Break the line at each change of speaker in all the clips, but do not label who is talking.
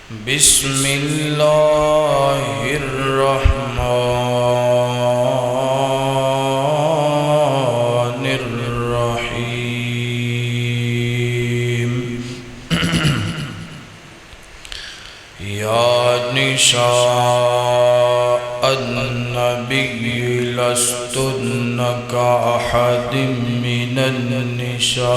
بسم اللہ الرحمن الرحیم یا نساء النبی لستن کأحد من النساء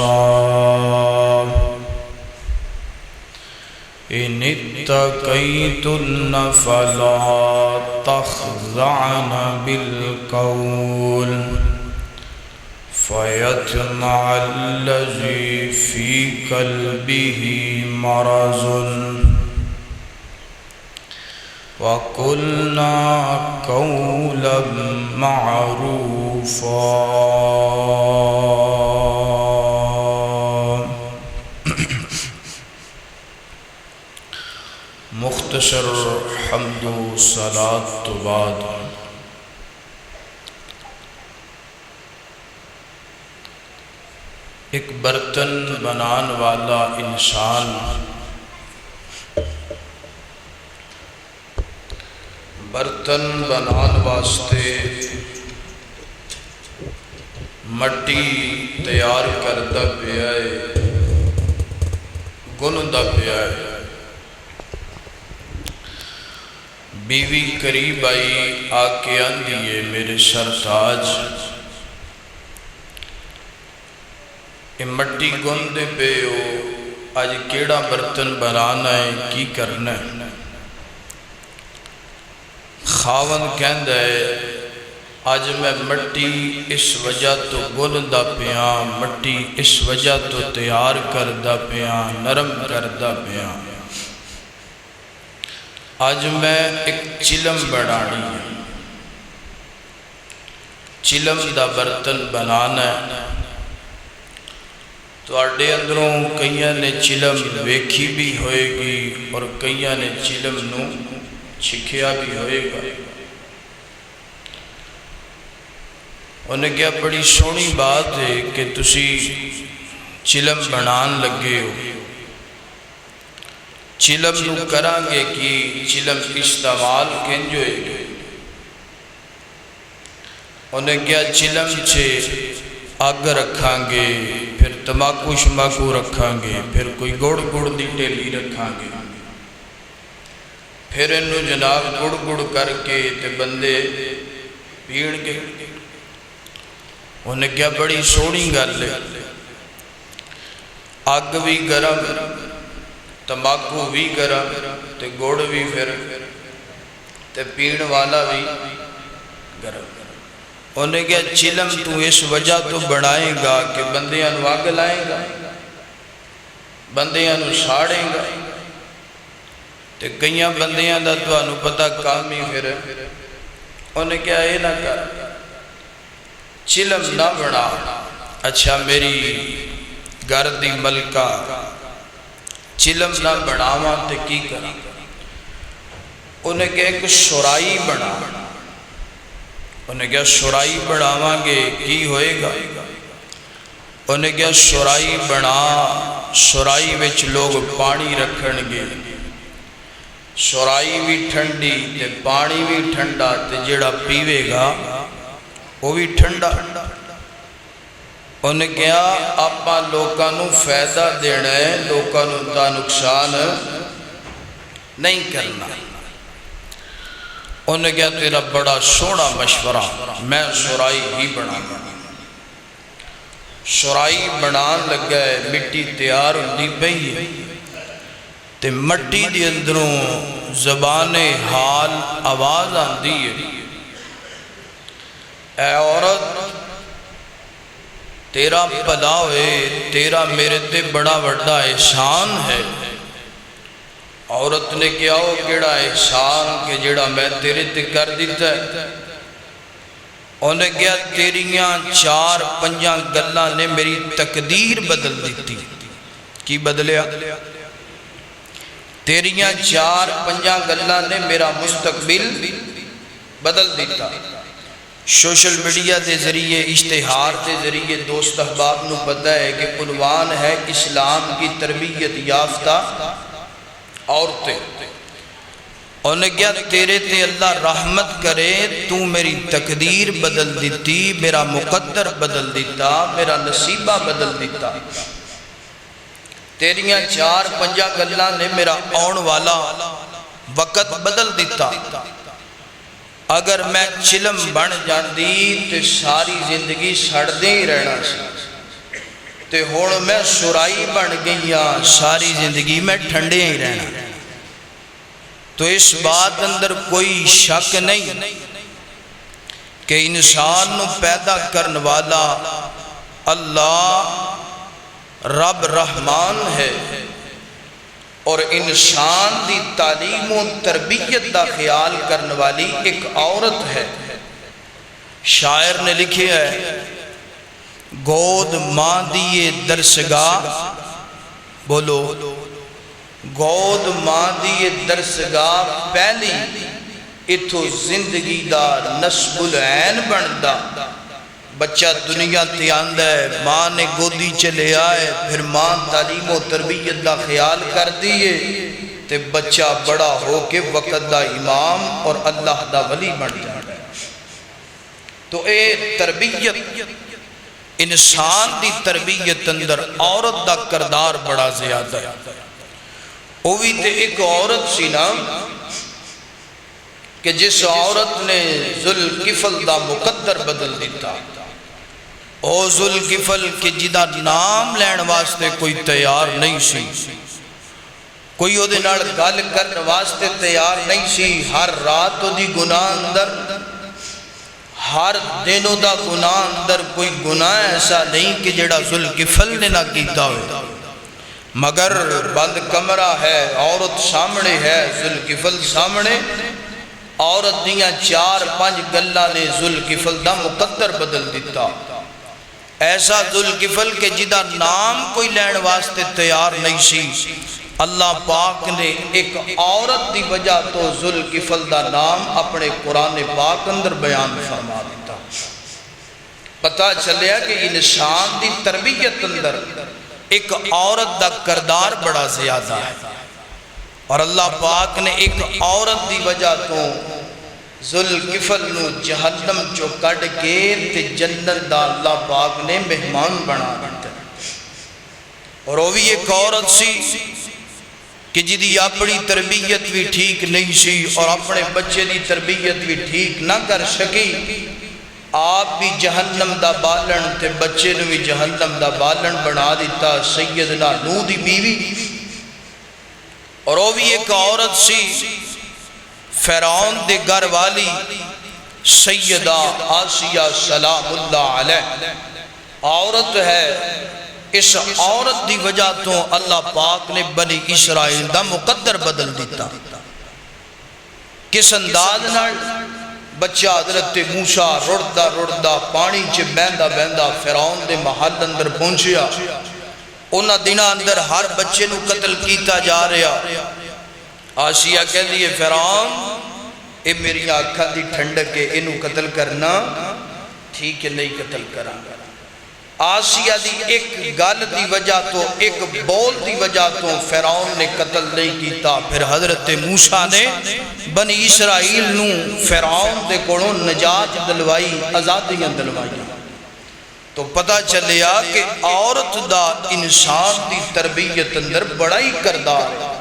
إن اتقيتن فلا تخضعن بالقول فيطمع الذي في قلبه مرض وقلنا قولا معروفا. مختصر حمد و صلاۃ تو بعد ایک برتن بنان والا انسان برتن بنان واسطے مٹی تیار کرتا پیا ہے، گندا پیا ہے. بیوی قریب آئی آ کے آندھی ہے میرے سرتاج یہ مٹی گندے پہ ہو، آج کیڑا برتن بنانا ہے کی کرنا ہے. خاون کہندا ہے آج میں مٹی اس وجہ تو گندا پیا، مٹی اس وجہ تو تیار کردہ پیا، نرم کردہ پیا. آج میں ایک چلم بنانی ہے، چلم دا برتن بنانا ہے. تو آڈے اندروں کئیاں نے چلم ویکھی بھی ہوئے گی اور کئیاں نے چلم نو چھکیا بھی ہوئے گا. انہیں کیا بڑی سونی بات ہے کہ تسی چلم بنان لگے ہو. چلم نو کرانگے کی چلم استعمال کنجوئے گے. انہیں کیا چلم چھے آگ رکھانگے، پھر تماکو شماکو رکھانگے، پھر کوئی گوڑ دی ٹیلی رکھانگے، پھر انہوں جناب گڑ کر کے تے بندے پیڑ گے. انہیں کیا بڑی سونی گل ہے، آگ بھی گرم، تماکو بھی گرم، تے گوڑ بھی پھر تے پیڑ والا بھی گرم. انہیں کیا چلم تو اس وجہ تو بڑھائیں گا کہ بندیاں نو آگ لائیں گا، بندیاں نو ساڑیں گا. تے کئیاں بندیاں دا تو انو پتہ کام ہی پھر. انہیں کیا یہ نہ کر، چلم نہ بڑھا. اچھا میری گردی ملکہ چلم نہ بڑھاواں تے کی کرا. انہیں کہا ایک سرائی بنا. انہیں کہا سرائی بڑھاواں گے کی ہوئے گا. انہیں کہا سرائی بنا، سرائی وچ لوگ پانی رکھن گے، سرائی بھی ٹھنڈی تے پانی بھی ٹھنڈا تے جڑا پیوے گا وہ بھی ٹھنڈا. انہیں کہا آپا لوکاں نو فائدہ دینا ہے، لوکاں نو دا نقصان نہیں کرنا. انہیں کہا تیرا بڑا سونا مشورہ، میں سرائی ہی بنا گا. سرائی بنان لگا ہے، مٹی تیار ہوندی پئی ہے تے مٹی دی اندروں زبان حال آواز آندی ہے، اے عورت تیرا بھلا ہوئے، تیرا میرے تے بڑا بڑا احسان ہے. عورت نے کیا ہو کیڑا احسان کہ جڑا میں تیرے تے کر دیتا ہے. انہیں کیا تیریاں 4-5 گلاں نے میری تقدیر بدل دیتی. کی بدلیا؟ تیریاں 4-5 گلاں نے میرا مستقبل بدل دیتا. سوشل میڈیا دے ذریعے اشتہار دے ذریعے دوست احباب نو پتہ ہے کہ عنوان ہے اسلام کی تربیت یافتہ عورتیں. انہیں کیا تیرے تے اللہ رحمت کرے، تو میری تقدیر بدل دیتی، میرا مقدر بدل دیتا، میرا نصیبہ بدل دیتا. تیریاں 4-5 گلاں نے میرا آن والا وقت بدل دیتا. اگر میں چلم بن جاندی تے ساری زندگی سڑدے ہی رہنا سی، تے ہن میں سرائی بن گئی ہاں، ساری زندگی میں ٹھنڈے ہی رہنا. تو اس بات اندر کوئی شک نہیں کہ انسان نو پیدا کرنے والا اللہ رب رحمان ہے، اور انسان دی تعلیم و تربیت دا خیال کرنے والی ایک عورت ہے. شاعر نے لکھے ہے، گود ماں دیے درسگاہ، بولو گود ماں دیے درسگاہ پہلی، اتھو زندگی دا نسب العین بندا. بچہ دنیا تے آندا ہے، ماں نے گودی چلے آئے، پھر ماں تعلیم و تربیت دا خیال کر دیئے، تے بچہ بڑا ہو کے وقت دا امام اور اللہ دا ولی بن جاتا ہے. تو اے تربیت، انسان دی تربیت اندر عورت دا کردار بڑا زیادہ ہے. اوہی تے ایک عورت سی نا کہ جس عورت نے ذوالکفل دا مقدر بدل دیتا. او ذوالکفل کہ جدا نام لین واسطے کوئی تیار نہیں سی، کوئی او دے نال گل کرن واسطے تیار نہیں سی. ہر رات او دی گناہ اندر، ہر دنوں دا گناہ اندر کوئی گناہ ایسا نہیں کہ جڑا ذوالکفل نے نہ کیتا ہوئے. مگر بند کمرہ ہے، عورت سامنے ہے، ذوالکفل سامنے. عورت دیاں 4-5 گلاں نے ذوالکفل دا مقدر بدل دیتا. ایسا ذوالکفل کہ جدا نام کوئی لین واسطے تیار نہیں سی، اللہ پاک نے ایک عورت دی وجہ تو ذوالکفل دا نام اپنے قرآن پاک اندر بیان فرما دیتا. پتہ چلیا کہ انسان دی تربیت اندر ایک عورت دا کردار بڑا زیادہ ہے. اور اللہ پاک نے ایک عورت دی وجہ تو ذوالکفل نو جہنم چو کڑ کے تے جنت دا اللہ پاک نے مہمان بنا دیتا. اور وہ بھی ایک عورت سی کہ جدی اپنی تربیت بھی ٹھیک نہیں سی اور اپنے بچے دی تربیت بھی ٹھیک نہ کر سکی. آپ بھی جہنم دا بالن تے بچے نو بھی جہنم دا بالن بنا دیتا. سیدنا نوح دی بیوی. اور وہ بھی ایک عورت سی فرعون دے گھر والی سیدہ آسیہ سلام اللہ علیہ عورت ہے. اس عورت دی وجہ تو اللہ پاک نے بنی اسرائیل دا مقدر بدل دیتا. کس انداز نال؟ بچہ حضرت موسیٰ رڑدا رڑدا پانی چ بہندا بہندا فرعون دے محل اندر پہنچیا. انہاں دناں اندر ہر بچے نو قتل کیتا جا رہا. آسیہ کہہ دیئے فرعون اے میری آنکھاں دی ٹھنڈک ہے، انہوں قتل کرنا ٹھیک ہے نہیں قتل کرنا. آسیہ دی ایک گل دی وجہ تو، ایک بول دی وجہ تو فرعون نے قتل نہیں کیتا. پھر حضرت موسیٰ نے بنی اسرائیل نو فرعون دے کونوں نجات دلوائی، آزادیاں دلوائی. تو پتہ چلیا کہ عورت دا انسان دی تربیت اندر بڑا ہی کردار ہے.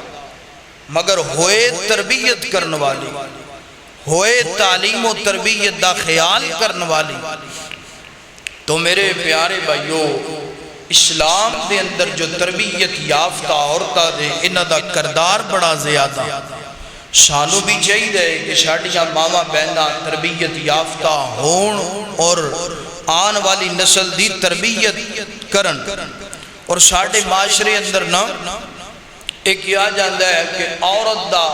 مگر ہوئے تربیت کرنے والی، ہوئے تعلیم و تربیت دا خیال کرنے والی. تو میرے پیارے بھائیو، اسلام دے اندر جو تربیت یافتہ عورتاں دے انہاں دا کردار بڑا زیادہ. سانو بھی چاہیے کہ ساڈیاں ماواں بہناں تربیت یافتہ ہون اور آن والی نسل دی تربیت کرن. اور ساڈے معاشرے اندر نا ایک کیا جاندہ ہے کہ عورت دا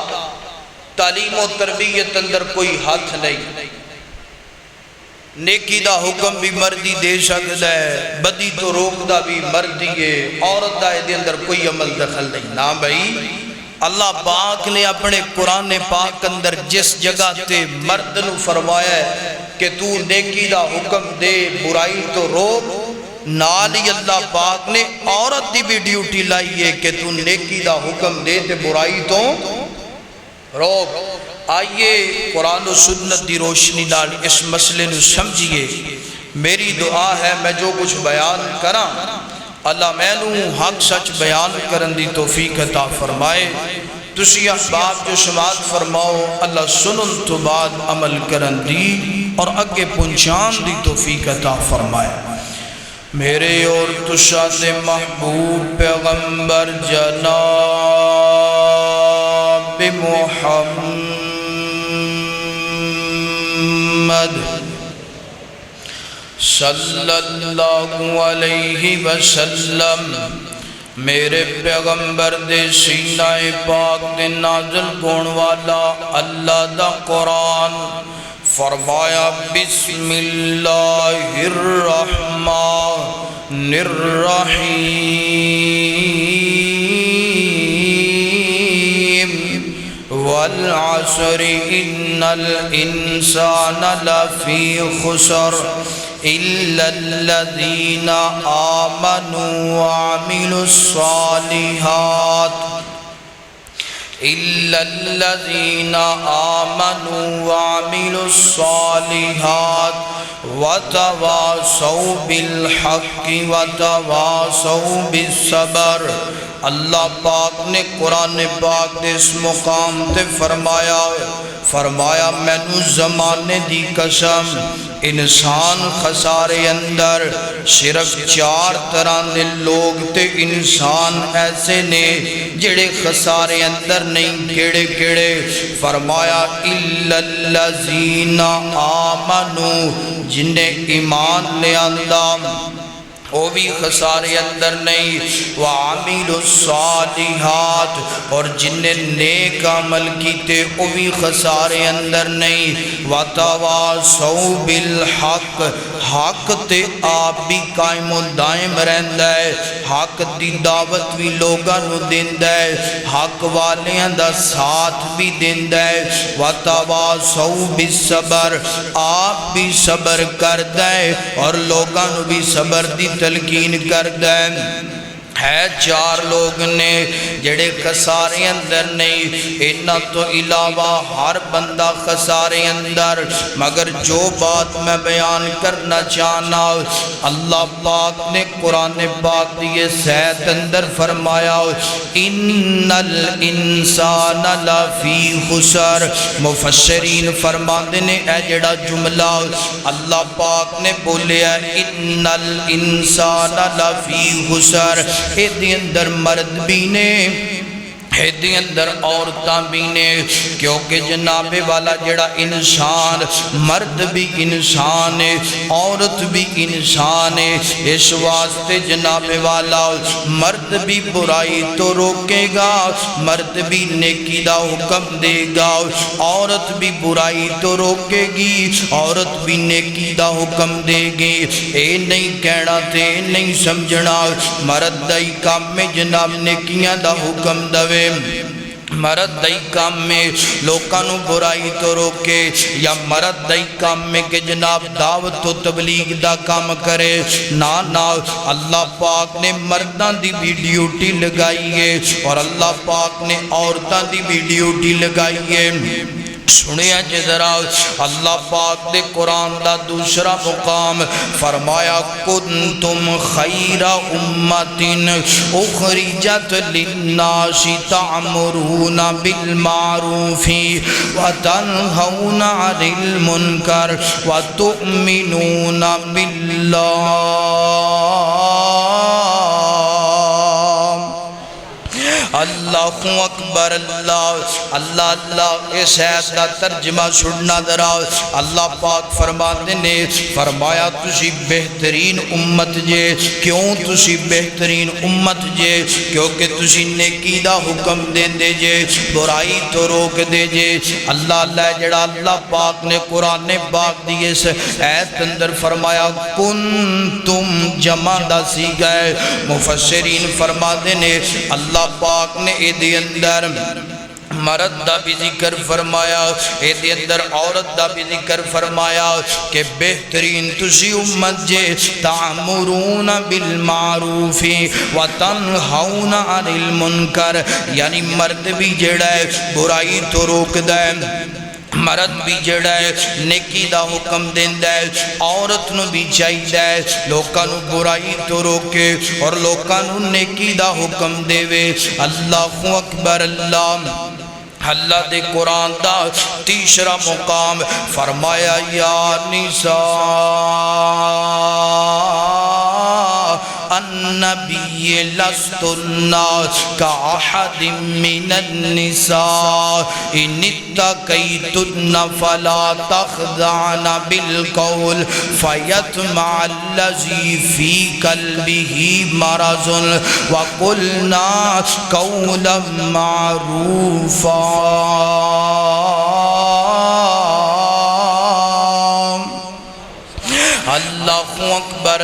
تعلیم و تربیت اندر کوئی ہاتھ نہیں. نیکی دا حکم بھی مردی دے سکتا ہے، بدی تو روک دا بھی مردی ہے. عورت دا دے اندر کوئی عمل دخل نہیں. نا بھائی، اللہ پاک نے اپنے قرآن پاک اندر جس جگہ تے مرد نو فرمایا ہے کہ تو نیکی دا حکم دے، برائی تو روک، نال ہی اللہ پاک نے عورت دی بھی ڈیوٹی لائی ہے کہ تو نیکی دا حکم دے تے برائی تو روک۔ آئیے قرآن و سنت دی روشنی نال اس مسئلے نو سمجھئے۔ میری دعا ہے میں جو کچھ بیان کراں اللہ میں نو حق سچ بیان کرن دی توفیق عطا فرمائے۔ تسی احباب جو سماعت فرماؤ اللہ سنن تو بعد عمل کرن دی اور اگے پہنچان دی توفیق عطا فرمائے۔ میرے اور تشاد محبوب پیغمبر جناب محمد صلی اللہ علیہ وسلم میرے پیغمبر دے سینہ پاک دے نازل کون والا اللہ دا قرآن فرمایا بسم اللہ الرحمن الرحیم والعصر ان الانسان لفی خسر إلا الذين آمنوا وعملوا الصالحات إلا الذين آمنوا وعملوا الصالحات وتواصوا بالحق وتواصوا بالصبر۔ اللہ پاک نے قرآن پاک دے اس مقام تے فرمایا میں نو زمانے دی قسم انسان خسارے اندر صرف 4 طرح دے لوگ تے انسان ایسے نے جڑے خسارے اندر نہیں کیڑے کیڑے فرمایا الا الذین آمنوا جنہیں ایمان لے آندہ وہ بھی خسارے اندر نہیں وعملوا الصالحات اور جنہیں نیک عمل کیتے وہ بھی خسارے اندر نہیں وتواصوا بالحق حق تے آپ بھی قائم و دائم رہندا ہے حق دی دعوت بھی لوگاں نو دیندا ہے حق والیاں دا ساتھ بھی دیندا ہے وتواصوا بالصبر آپ بھی صبر کردا ہے اور لوگاں نو بھی صبر دی تلقین کردہ ہے 4 لوگ نے جڑے خسارے اندر نہیں انہاں تو علاوہ ہر بندہ خسارے اندر مگر جو بات میں بیان کرنا چاہنا اللہ پاک نے قرآن پاک دیئے سیت اندر فرمایا ان الانسان لفی خسر مفسرین فرماندے نے اے جڑا جملہ اللہ پاک نے بولے ان الانسان لفی خسر ایدی اندر مرد بھی نے ایدی اندر عورتاں بھی نے کیونکہ جناب والا جڑا انسان مرد بھی انسان ہے عورت بھی انسان ہے اس واسطے جناب والا مرد بھی برائی تو روکے گا مرد بھی نیکی دا حکم دے گا عورت بھی برائی تو روکے گی عورت بھی نیکی دا حکم دے گی اے نہیں کہنا تے نہیں سمجھنا مرد دائی کام میں جناب نیکیاں دا حکم دوے مرد دائی کام میں لوکانو برائی تو روکے یا مرد دائی کام میں کہ جناب دعوت و تبلیغ دا کام کرے نا اللہ پاک نے مردان دی بھی ڈیوٹی لگائی ہے اور اللہ پاک نے عورتان دی بھی ڈیوٹی لگائی ہے سنیا جدرا اللہ پاک دے قرآن دا دوسرا مقام فرمایا کنتم خیر امت اخرجت للناس تعمرون بالمعروف وتنہون عن المنکر وتؤمنون باللہ اللہ اکبر اللہ اس آیت کا ترجمہ سننا درا اللہ پاک فرماتے نے فرمایا تسی بہترین امت جے کیوں تسی بہترین امت جے کیونکہ تسی نیکی دا حکم دے دے جے برائی تو روک دے جے اللہ جڑا اللہ پاک نے قرآن پاک دیئے اس آیت اندر فرمایا کنتم جمع دا سی گئے مفسرین فرماتے نے اللہ پاک نے اے دی اندر مرد دا بھی ذکر فرمایا، اے دے اندر عورت دا بھی ذکر فرمایا کہ بہترین تسی امت جے تعمرون بالمعروف وتنہون عن المنکر، یعنی مرد بھی جڑا ہے برائی تو روک دے، مرد بھی جڑا ہے نیکی دا حکم دیندہ ہے، عورت نو بھی چاہیے ہے لوکاں نو برائی تو روکے اور لوکاں نو نیکی دا حکم دے وے۔ اللہ اکبر، اللہ دے قرآن دا تیسرا مقام فرمایا یا نساء النبی لستن کاحد من النساء ان اتقیتن فلا تخضعن بالقول فیطمع الذی فی قلبہ مرض وقلنا قولا معروفا۔ اللہ اکبر،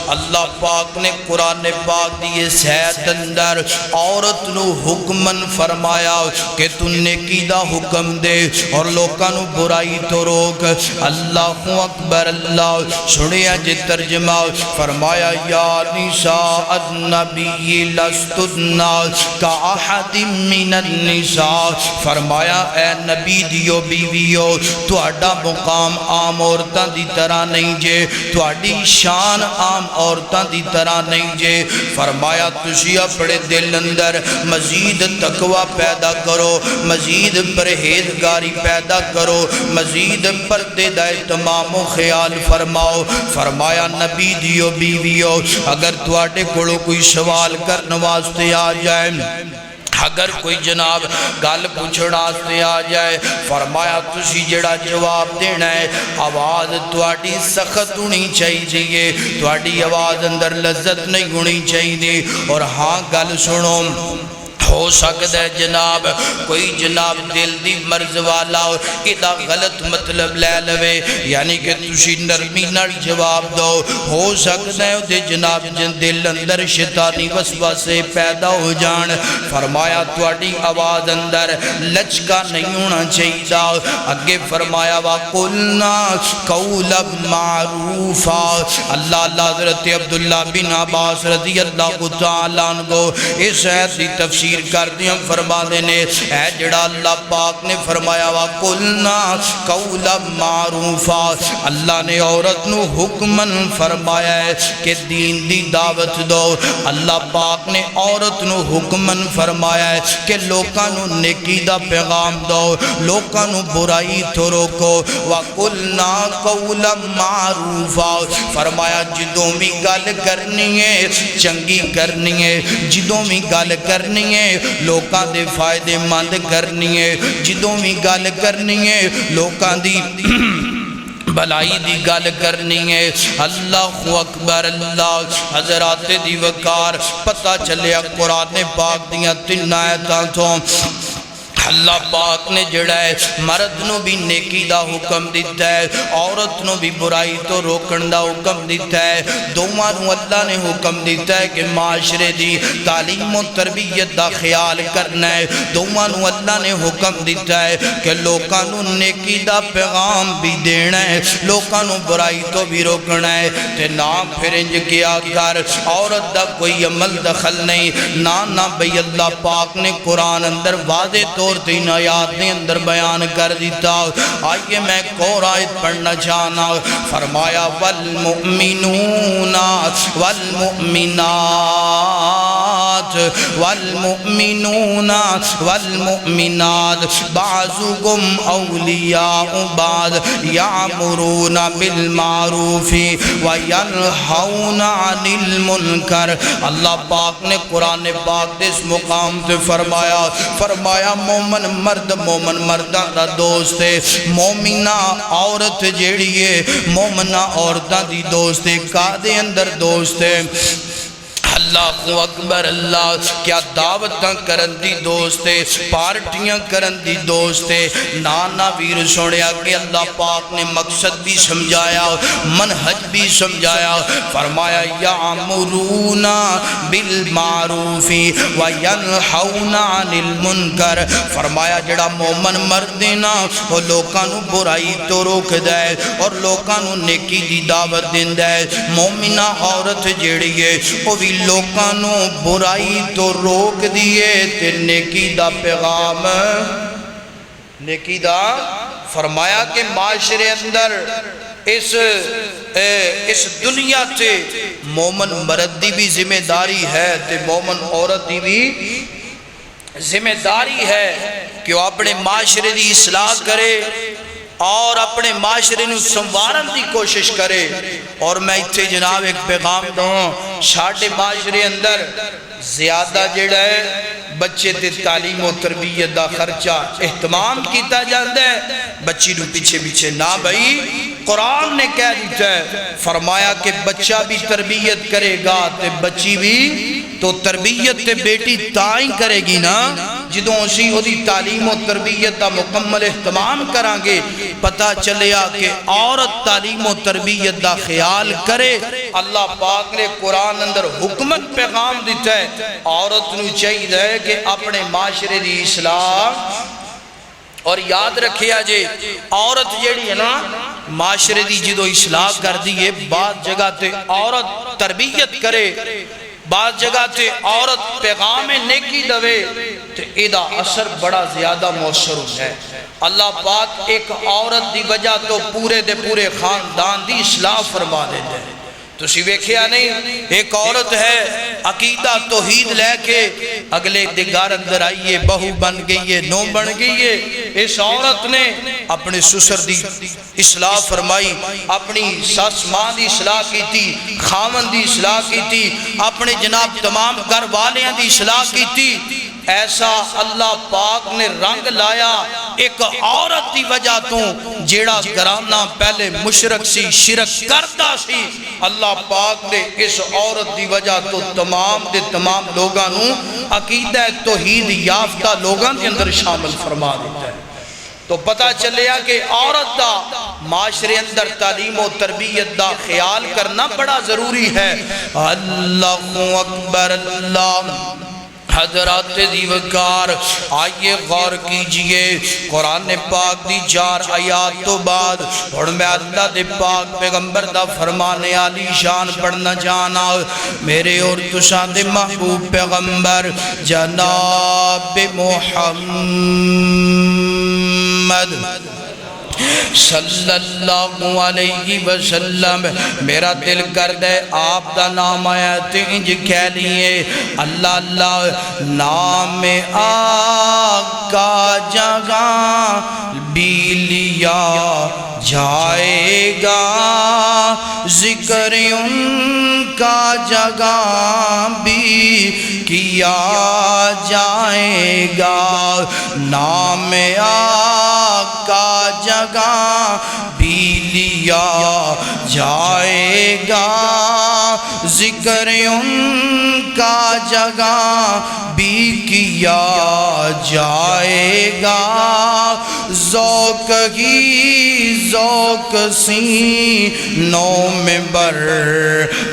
اللہ پاک نے قرآن پاک دیئے سید اندر عورت نو حکمن فرمایا کہ تو نیکی دا حکم دے اور لوکاں نو برائی تو روک۔ اللہ اکبر، اللہ سنیا جی ترجمہ فرمایا یا نساء النبی لستن کاحد من النساء، فرمایا اے نبی دیو بیویو تہاڈا مقام عام عورتاں دی طرح نہیں جے، تہاڈی شان عام عورتاں دی طرح نہیں جے۔ فرمایا تسی اپنے دل اندر مزید تقوی پیدا کرو، مزید پرہیزگاری پیدا کرو، مزید پردے دا اہتمام و خیال فرماؤ۔ فرمایا نبی دیو بیویو اگر تواڈے کولوں کوئی سوال کرن واسطے آ جائے، اگر کوئی جناب گل پوچھنا سے آ جائے، فرمایا تسی جڑا جواب دینا ہے آواز تواڈی سخت ہونی چاہیے، تواڈی آواز اندر لذت نہیں ہونی چاہیے، اور ہاں گل سنو، ہو سکتا ہے جناب کوئی جناب دل دی مرض والا ادا غلط مطلب لے لوے، یعنی کہ تسی نرمی نال جواب دو، ہو سکتا ہے دے جناب دل اندر شیطانی وسوسے پیدا ہو جان۔ فرمایا تواڈی آواز اندر لچکا نہیں ہونا چاہیے، اگے فرمایا وَقُلْنَا قَوْلًا مَعْرُوفًا۔ اللہ حضرت عبداللہ بن عباس رضی اللہ تعالیٰ عنہ اس آیت کی تفسیر کر دیا، فرما دینے اے جڑا اللہ پاک نے فرمایا وَقُلْنَا قَوْلًا مَعْرُوفًا، اللہ نے عورت نو حکمن فرمایا ہے کہ دین دی دعوت دو، اللہ پاک نے عورت نو حکمن فرمایا ہے کہ لوکاں نو نیکی دا پیغام دو، لوکاں نو برائی تو روکو۔ وَقُلْنَا قَوْلًا مَعْرُوفًا، فرمایا جدوں بھی گل کرنی ہے چنگی کرنی ہے، جدوں بھی گل کرنی ہے لوکاں دے فائدے مند کرنی ہے، جدوں بھی گل کرنی ہے لوکاں دی بھلائی دی گل کرنی ہے۔ اللہ اکبر، اللہ حضرات دی وقار پتہ چلیا قرآن پاک دیاں تین آیتاں تو اللہ پاک نے جڑا ہے مرد نو بھی نیکی دا حکم دیتا ہے، عورت نو بھی برائی تو روکن دا حکم دیتا ہے، دوواں نو اللہ نے حکم دیتا ہے کہ معاشرے دی تعلیم و تربیت دا خیال کرنا ہے، دوواں نو اللہ نے حکم دیتا ہے کہ لوکاں نو نیکی دا پیغام بھی دینا ہے، لوکاں نو برائی تو بھی روکنا ہے، تے نہ پھر انج کیا کر عورت دا کوئی عمل دخل نہیں، نہ بھئی اللہ پاک نے قرآن اندر واضح طور تین آیات نے اندر بیان کر دیتا۔ آئیے میں اور آیت پڑھنا چاہنا، فرمایا والمؤمنون والمؤمنات والمؤمنون والمؤمنات بعضهم اولیاء بعض یعمرون بالمعروف وینہون عن المنکر۔ اللہ پاک نے قرآن پاک اس مقام سے فرمایا مومن مرد مومن مردہ دا دوست ہے، مومنہ عورت جیڑی ہے مومنہ عورتہ دی دوست ہے، کا دے اندر دوست ہے۔ اللہ اکبر اللہ. کیا دعوتاں کرن دی دوستے, پارٹیاں کرن دی دوستے. نانا ویر سنیا کہ اللہ پاک نے مقصد بھی سمجھایا, منہج بھی سمجھایا. فرمایا یامرون بالمعروف وینہون عن المنکر. فرمایا جڑا مومن مرد نا وہ لوکاں نو برائی تو روک دے اور لوکاں نو نیکی دی دعوت دیندا ہے. مومنہ عورت جیڑی ہے وہ بھی لوکاں نو برائی تو روک دیے تے نیکی دا پیغام, نیکی دا. فرمایا کہ معاشرے اندر اس دنیا تے مومن مرد دی بھی ذمہ داری ہے تے مومن عورت دی بھی ذمہ داری ہے کہ وہ اپنے معاشرے دی اصلاح کرے اور اپنے معاشرے نو سنوارن دی کوشش کرے. اور میں اتھے جناب ایک پیغام دوں, ساڈے معاشرے اندر زیادہ جڑا ہے بچے تے تعلیم و تربیت دا خرچہ اہتمام کیتا جاندہ ہے, بچی نو پیچھے پیچھے نہ. بھائی قرآن نے کہہ دیتا ہے, فرمایا کہ بچہ بھی تربیت کرے گا تے بچی بھی تو تربیت تے بیٹی تائیں کرے گی نا جدوں اسی او دی تعلیم و تربیت دا مکمل اہتمام کرانگے. پتہ چلیا کہ عورت تعلیم و تربیت دا خیال کرے. اللہ پاک نے قرآن اندر حکمت پیغام دیتا ہے, عورت نو چاہیے ہے کہ اپنے معاشرے دی اصلاح. اور یاد رکھیا جے عورت جیڑی ہے نا معاشرے دی جدو اصلاح کر دیئے, بعض جگہ تے عورت تربیت کرے, بعض جگہ تے عورت پیغام نیکی دوے تے ایدہ اثر بڑا زیادہ مؤثر ہے. اللہ پاک ایک عورت دی وجہ تو پورے دے پورے خاندان دی اصلاح فرما دیتے ہیں. تو اسی ویکھیا نہیں, ایک عورت ہے عقیدہ توحید لے کے اگلے دگار اندر آئیے, بہو بن گئی ہے, نو بن گئی ہے. اس عورت نے اپنے سسر دی اصلاح فرمائی, اپنی ساس ماں دی اصلاح کی تھی, خامن دی اصلاح کی تھی, اپنے جناب تمام گھر والیاں دی اصلاح کی تھی. ایسا اللہ پاک نے رنگ لایا ایک عورت دی وجہ تو جیڑا گرانہ پہلے مشرک سی, شرک کرتا سی. اللہ پاک نے اس عورت دی وجہ تو تمام دے تمام لوگاں نو عقیدہ توحید یافتہ لوگاں دے اندر شامل فرما دیتا ہے. تو پتہ چلیا کہ عورت دا معاشرے اندر تعلیم و تربیت دا خیال کرنا بڑا ضروری ہے. اللہ اکبر اللہ. حضرات دیوکار آئیے غور کیجئے, قرآن پاک دی 4 آیات تو بعد اور میں اللہ دے پاک پیغمبر دا فرمانے علی شان پڑھنا جانا. میرے اور تشان دے محبوب پیغمبر جناب محمد صلی اللہ علیہ وسلم. میرا دل کر دے آپ دا نام آیا تینج کہہ لیے, اللہ اللہ نام آقا جگہ بھی لیا جائے گا, ذکر ان کا جگہ بھی کیا جائے گا. نام آقا جگہ بھی لیا جائے گا, ذکر ان کا جگہ بھی کیا جائے گا. ذوق ہی ذوق سینوں میں بر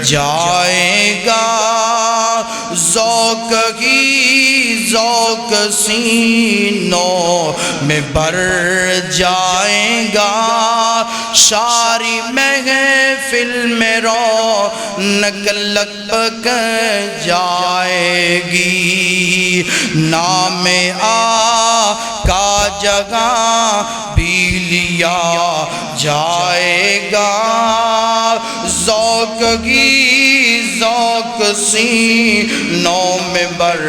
جائے گا, ذوق ہی ذوق سینوں میں بر جائے گا. ساری محفل میں رونق لپک جائے گی. نام آقا جگہ بھی لیا جائے گا, ذوق ہی ذوق سینوں میں بر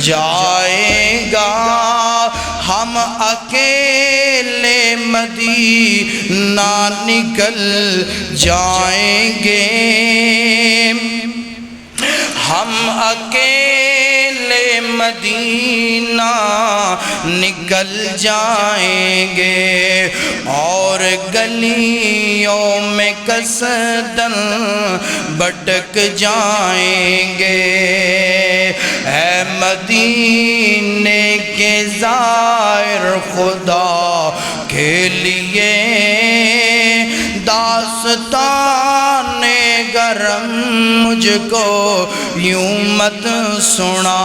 جائے گا. ہم اکیلے مدینہ نکل جائیں گے, ہم اکیلے مدینہ نکل جائیں گے اور گلیوں میں قصدن بھٹک جائیں گے۔ اے مدینے کے زائر خدا کے لیے داستان گرم مجھ کو یوں مت سنا۔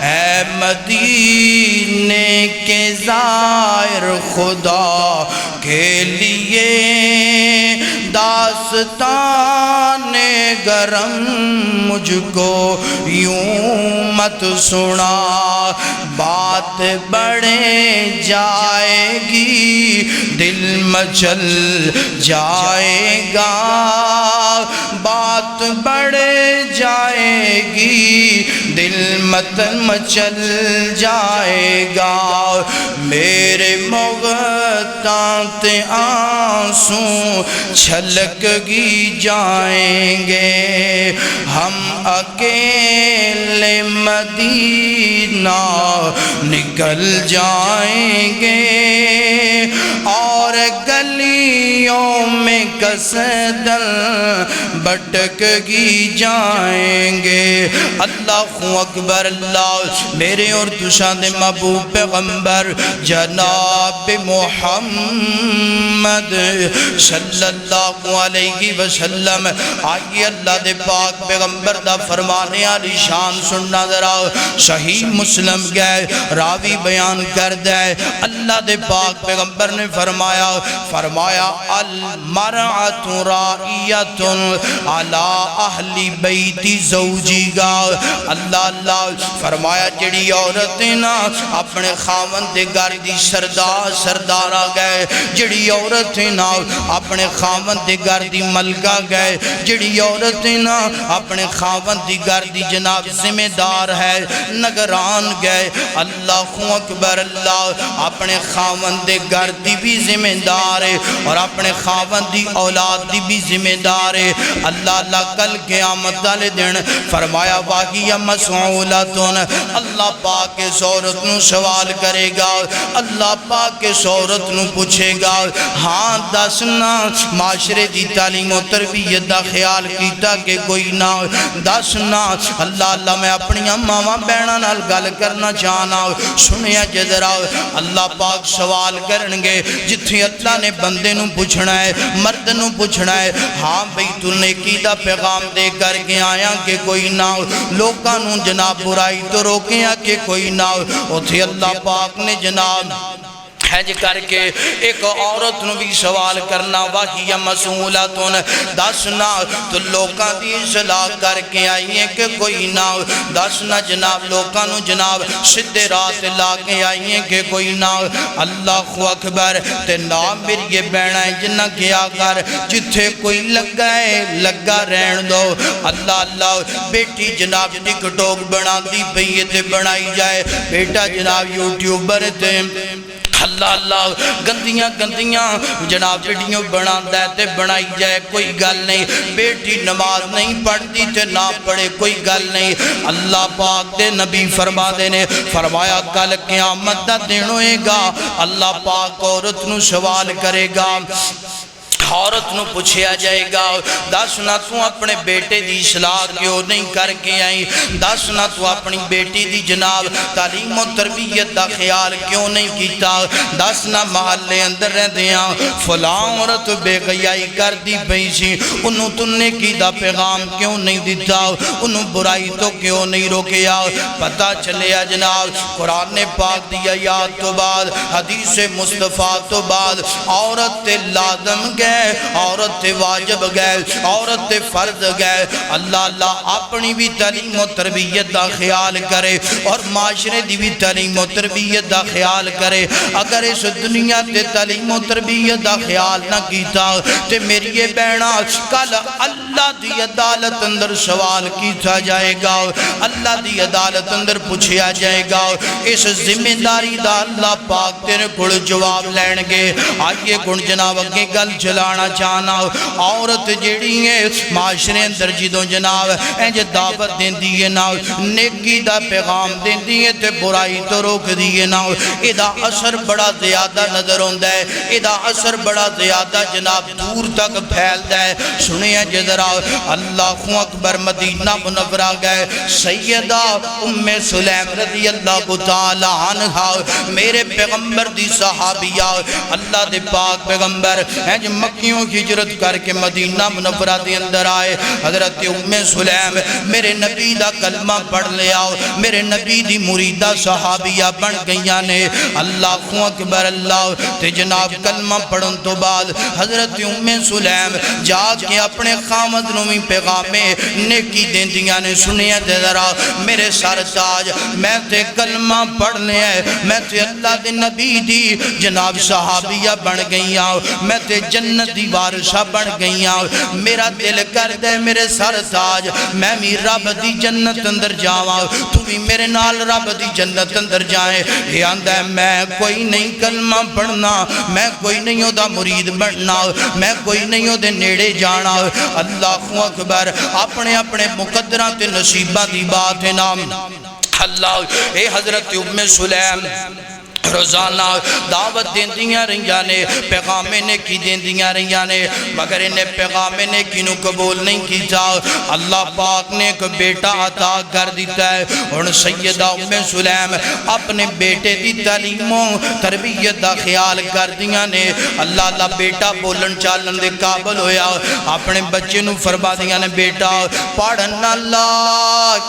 اے مدینے کے زائر خدا کے لیے داستان گرم مجھ کو یوں مت سنا۔ بات بڑھے جائے گی دل مچل جائے گا، بات بڑھے جائے گی دل مچل جائے گا۔ میرے مغتاط آنسوں چھلک گی جائیں گے، ہم اکیلے مدینہ نکل جائیں گے اور گلیوں میں قصدن بھٹک گی جائیں گے۔ اللہ اکبر۔ اللہ میرے اور تشاہد محبوب پیغمبر جناب محمد صلی اللہ علیہ وسلم، آئیے اللہ دے پاک پیغمبر دا فرمانے علی شان سننا ذرا۔ صحیح مسلم گئے راوی بیان کر دے، اللہ دے پاک پیغمبر نے فرمایا المرأۃ راعیۃ علی اہل بیت زوجہا۔ اللہ فرمایا جڑی عورت نا اپنے خاوند دے گھر دی سردارا گئے، جڑی عورت نا اپنے خاوند دے گھر دی ملکہ گئے، جڑی عورت نا اپنے خاوند دی گھر دی جناب ذمہ دار ہے، نگران گئے۔ اللہ اکبر۔ اللہ اپنے خاوند دے گھر دی بھی ذمہ دار ہے اور اپنے خاوند دی اولاد دی بھی ذمہ دار ہے۔ اللہ کل قیامت والے دن فرمایا واقعی مسئولتن، اللہ پاک اس عورت نو سوال کرے گا، اللہ پاک اس عورت نو پوچھے گا ہاں دسنا معاشرے دی تعلیم و تربیت دا خیال کیتا کہ کوئی نہ، دسنا اللہ میں اپنی ماما بہناں نال گل کرنا چاہنا، سنیا جدرا اللہ پاک سوال کرنگے جتھے اللہ نے بندے نو پوچھنا ہے، مرد نو پوچھنا ہے ہاں بھئی تو نیکی دا پیغام دے کر کے آیا کہ کوئی نہ، لوکاں نو جناب برائی تو روکیا کہ کوئی نہ، اتھے اللہ پاک نے جناب حج کر کے ایک عورت نو بھی سوال کرنا واہی مسئولتن، دسنا تو لوکاں دی اصلاح کر کے آئی ہیں کہ کوئی نہ، دسنا جناب لوکاں نو جناب سدھے رات لا کے آئی ہیں کہ کوئی نہ۔ اللہ اکبر۔ تے نام میری یہ بہنا ہے جنہ کیا کر جتھے کوئی لگا ہے لگا رہن دو۔ اللہ بیٹی جناب ٹک ٹوک بنا دی پئی تے بنائی جائے، بیٹا جناب یوٹیوبر تے اللہ گندیاں جناب ویڈیو بناتا ہے تے بنائی جائے، کوئی گل نہیں۔ بیٹی نماز نہیں پڑھتی تے نہ پڑھے، کوئی گل نہیں۔ اللہ پاک دے نبی فرما دے نے فرمایا کل قیامت دا دن ہوئے گا، اللہ پاک عورت نو سوال کرے گا، عورت نو پوچھیا جائے گا دسنا تو اپنے بیٹے دی اصلاح کیوں نہیں کر کے آئی، دسنا تو اپنی بیٹی دی جناب تعلیم و تربیت دا خیال کیوں نہیں کیتا، دسنا محلے اندر رہ دیاں فلاں عورت بے غیائی کر دی پئی سی، انہوں تو نیکی دا پیغام کیوں نہیں دیتا، انہوں برائی تو کیوں نہیں روکیا۔ پتہ چلیا جناب قرآن پاک دی آیات تو بعد حدیث مصطفیٰ تو بعد عورت لازم گئے، عورت واجب گئے، عورت فرض گئے۔ اللہ اپنی بھی تعلیم و تربیت دا خیال کرے اور معاشرے دی بھی تعلیم و تربیت دا خیال کرے۔ اگر اس دنیا تے تعلیم و تربیت دا خیال نہ کیتا تے میری یہ بہنا کل اللہ دی عدالت اندر سوال کیتا جائے گا، اللہ دی عدالت اندر پوچھیا جائے گا، اس ذمہ داری دا اللہ پاک تیرے کھڑ جواب لین گے۔ آئیے کھڑ جناب اگے گل چلا
چلانا چاہنا عورت جیڑی ہے معاشرے اندر جدوں جناب انج دعوت دیندی ہے نا نیکی دا پیغام دیندی ہے تے برائی تو روک دیئے نا ایدہ اثر بڑا زیادہ نظر ہوندہ ہے ایدہ اثر بڑا زیادہ جناب دور تک پھیلدہ ہے سنیں جدرا اللہ اکبر مدینہ منورہ گئے سیدہ ام سلیم رضی اللہ تعالی عنہ میرے پیغمبر دی صحابیہ اللہ دے پاک پیغمبر ہیں جو مکیوں کی ہجرت کر کے مدینہ منورہ دے اندر آئے حضرت ام سلیم میرے نبی دا کلمہ پڑھ لیا میرے نبی دی مریدہ صحابیہ بن گئیاں نے اللہ اکبر اللہ تے جناب کلمہ پڑھن تو بعد حضرت ام سلیم جا کے اپنے خامد نومی پیغامے نیکی دین دیا نے سنیا دے ذرا میرے سر تاج میں تے کلمہ پڑھنے ہیں میں تے اللہ دے نبی دی جناب صحابیہ بن گئیاں میں تے جنت دی وارثہ بن گئیاں میرا دل کر دے میرے سر تاج میں بھی رب دی جنت اندر جاواں تو بھی میرے نال رب دی جنت اندر جائیں یہ آندہ ہے میں کوئی نہیں کلمہ پڑھنا میں کوئی نہیں ہو دا مرید بننا میں کوئی نہیں ہو دے نیڑے جانا اللہ اکبر اپنے اپنے مقدرات نصیبہ دی بات ہے نام اللہ اے حضرت ام سلیم روزانہ دعوت دین دیا رہیاں نے پیغامیں نے کی دین دیا رہیاں نے مگر انہیں پیغامیں نے کی نو قبول نہیں کی جا اللہ پاک نے ایک بیٹا عطا کر دیتا ہے اور سیدہ ام سلیم اپنے بیٹے دی تعلیموں تربیت دا خیال کر دیا نے اللہ بیٹا بولن چالن دے قابل ہویا اپنے بچے نو فرما دیا نے بیٹا پڑھنا لا